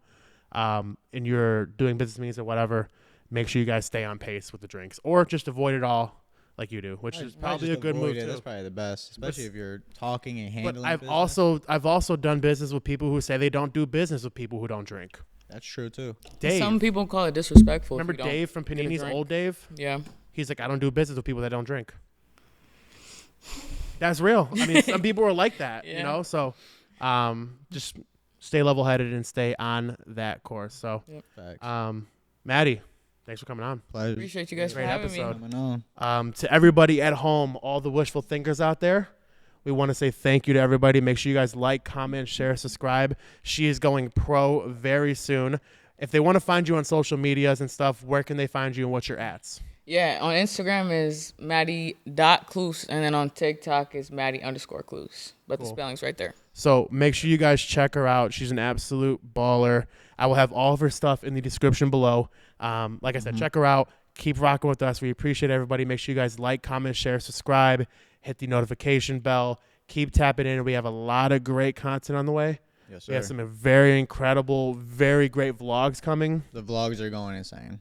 And you're doing business meetings or whatever, make sure you guys stay on pace with the drinks or just avoid it all. like you do, which is Probably probably a just good avoid move it. too. That's probably the best, especially if you're talking and handling. But I've business. also done business with people who say they don't do business with people who don't drink. That's true too. Dave, Some people call it disrespectful. remember Dave from Panini's, old Dave? Yeah. He's like, I don't do business with people that don't drink. That's real. I mean, some people are like that, you know. So, just stay level-headed and stay on that course. So, Maddi, thanks for coming on. Pleasure. Appreciate you guys for having me. To everybody at home, all the wishful thinkers out there, we want to say thank you to everybody. Make sure you guys like, comment, share, subscribe. She is going pro very soon. If they want to find you on social medias and stuff, where can they find you and what's your ats? Yeah, on Instagram is Maddi.Cluse, and then on TikTok is Maddi_Cluse. But the spelling's right there. So make sure you guys check her out. She's an absolute baller. I will have all of her stuff in the description below. Like I said, check her out. Keep rocking with us. We appreciate everybody. Make sure you guys like, comment, share, subscribe. Hit the notification bell. Keep tapping in. We have a lot of great content on the way. Yes, sir. We have some very incredible, very great vlogs coming. The vlogs are going insane.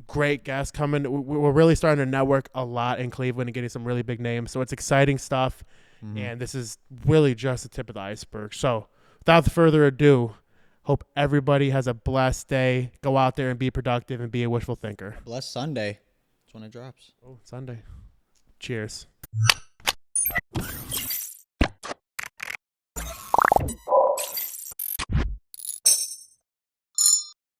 Great guests coming. We're really starting to network a lot in Cleveland and getting some really big names. So it's exciting stuff. And this is really just the tip of the iceberg. So without further ado, hope everybody has a blessed day. Go out there and be productive and be a wishful thinker. Blessed Sunday. That's when it drops. Oh, Sunday. Cheers.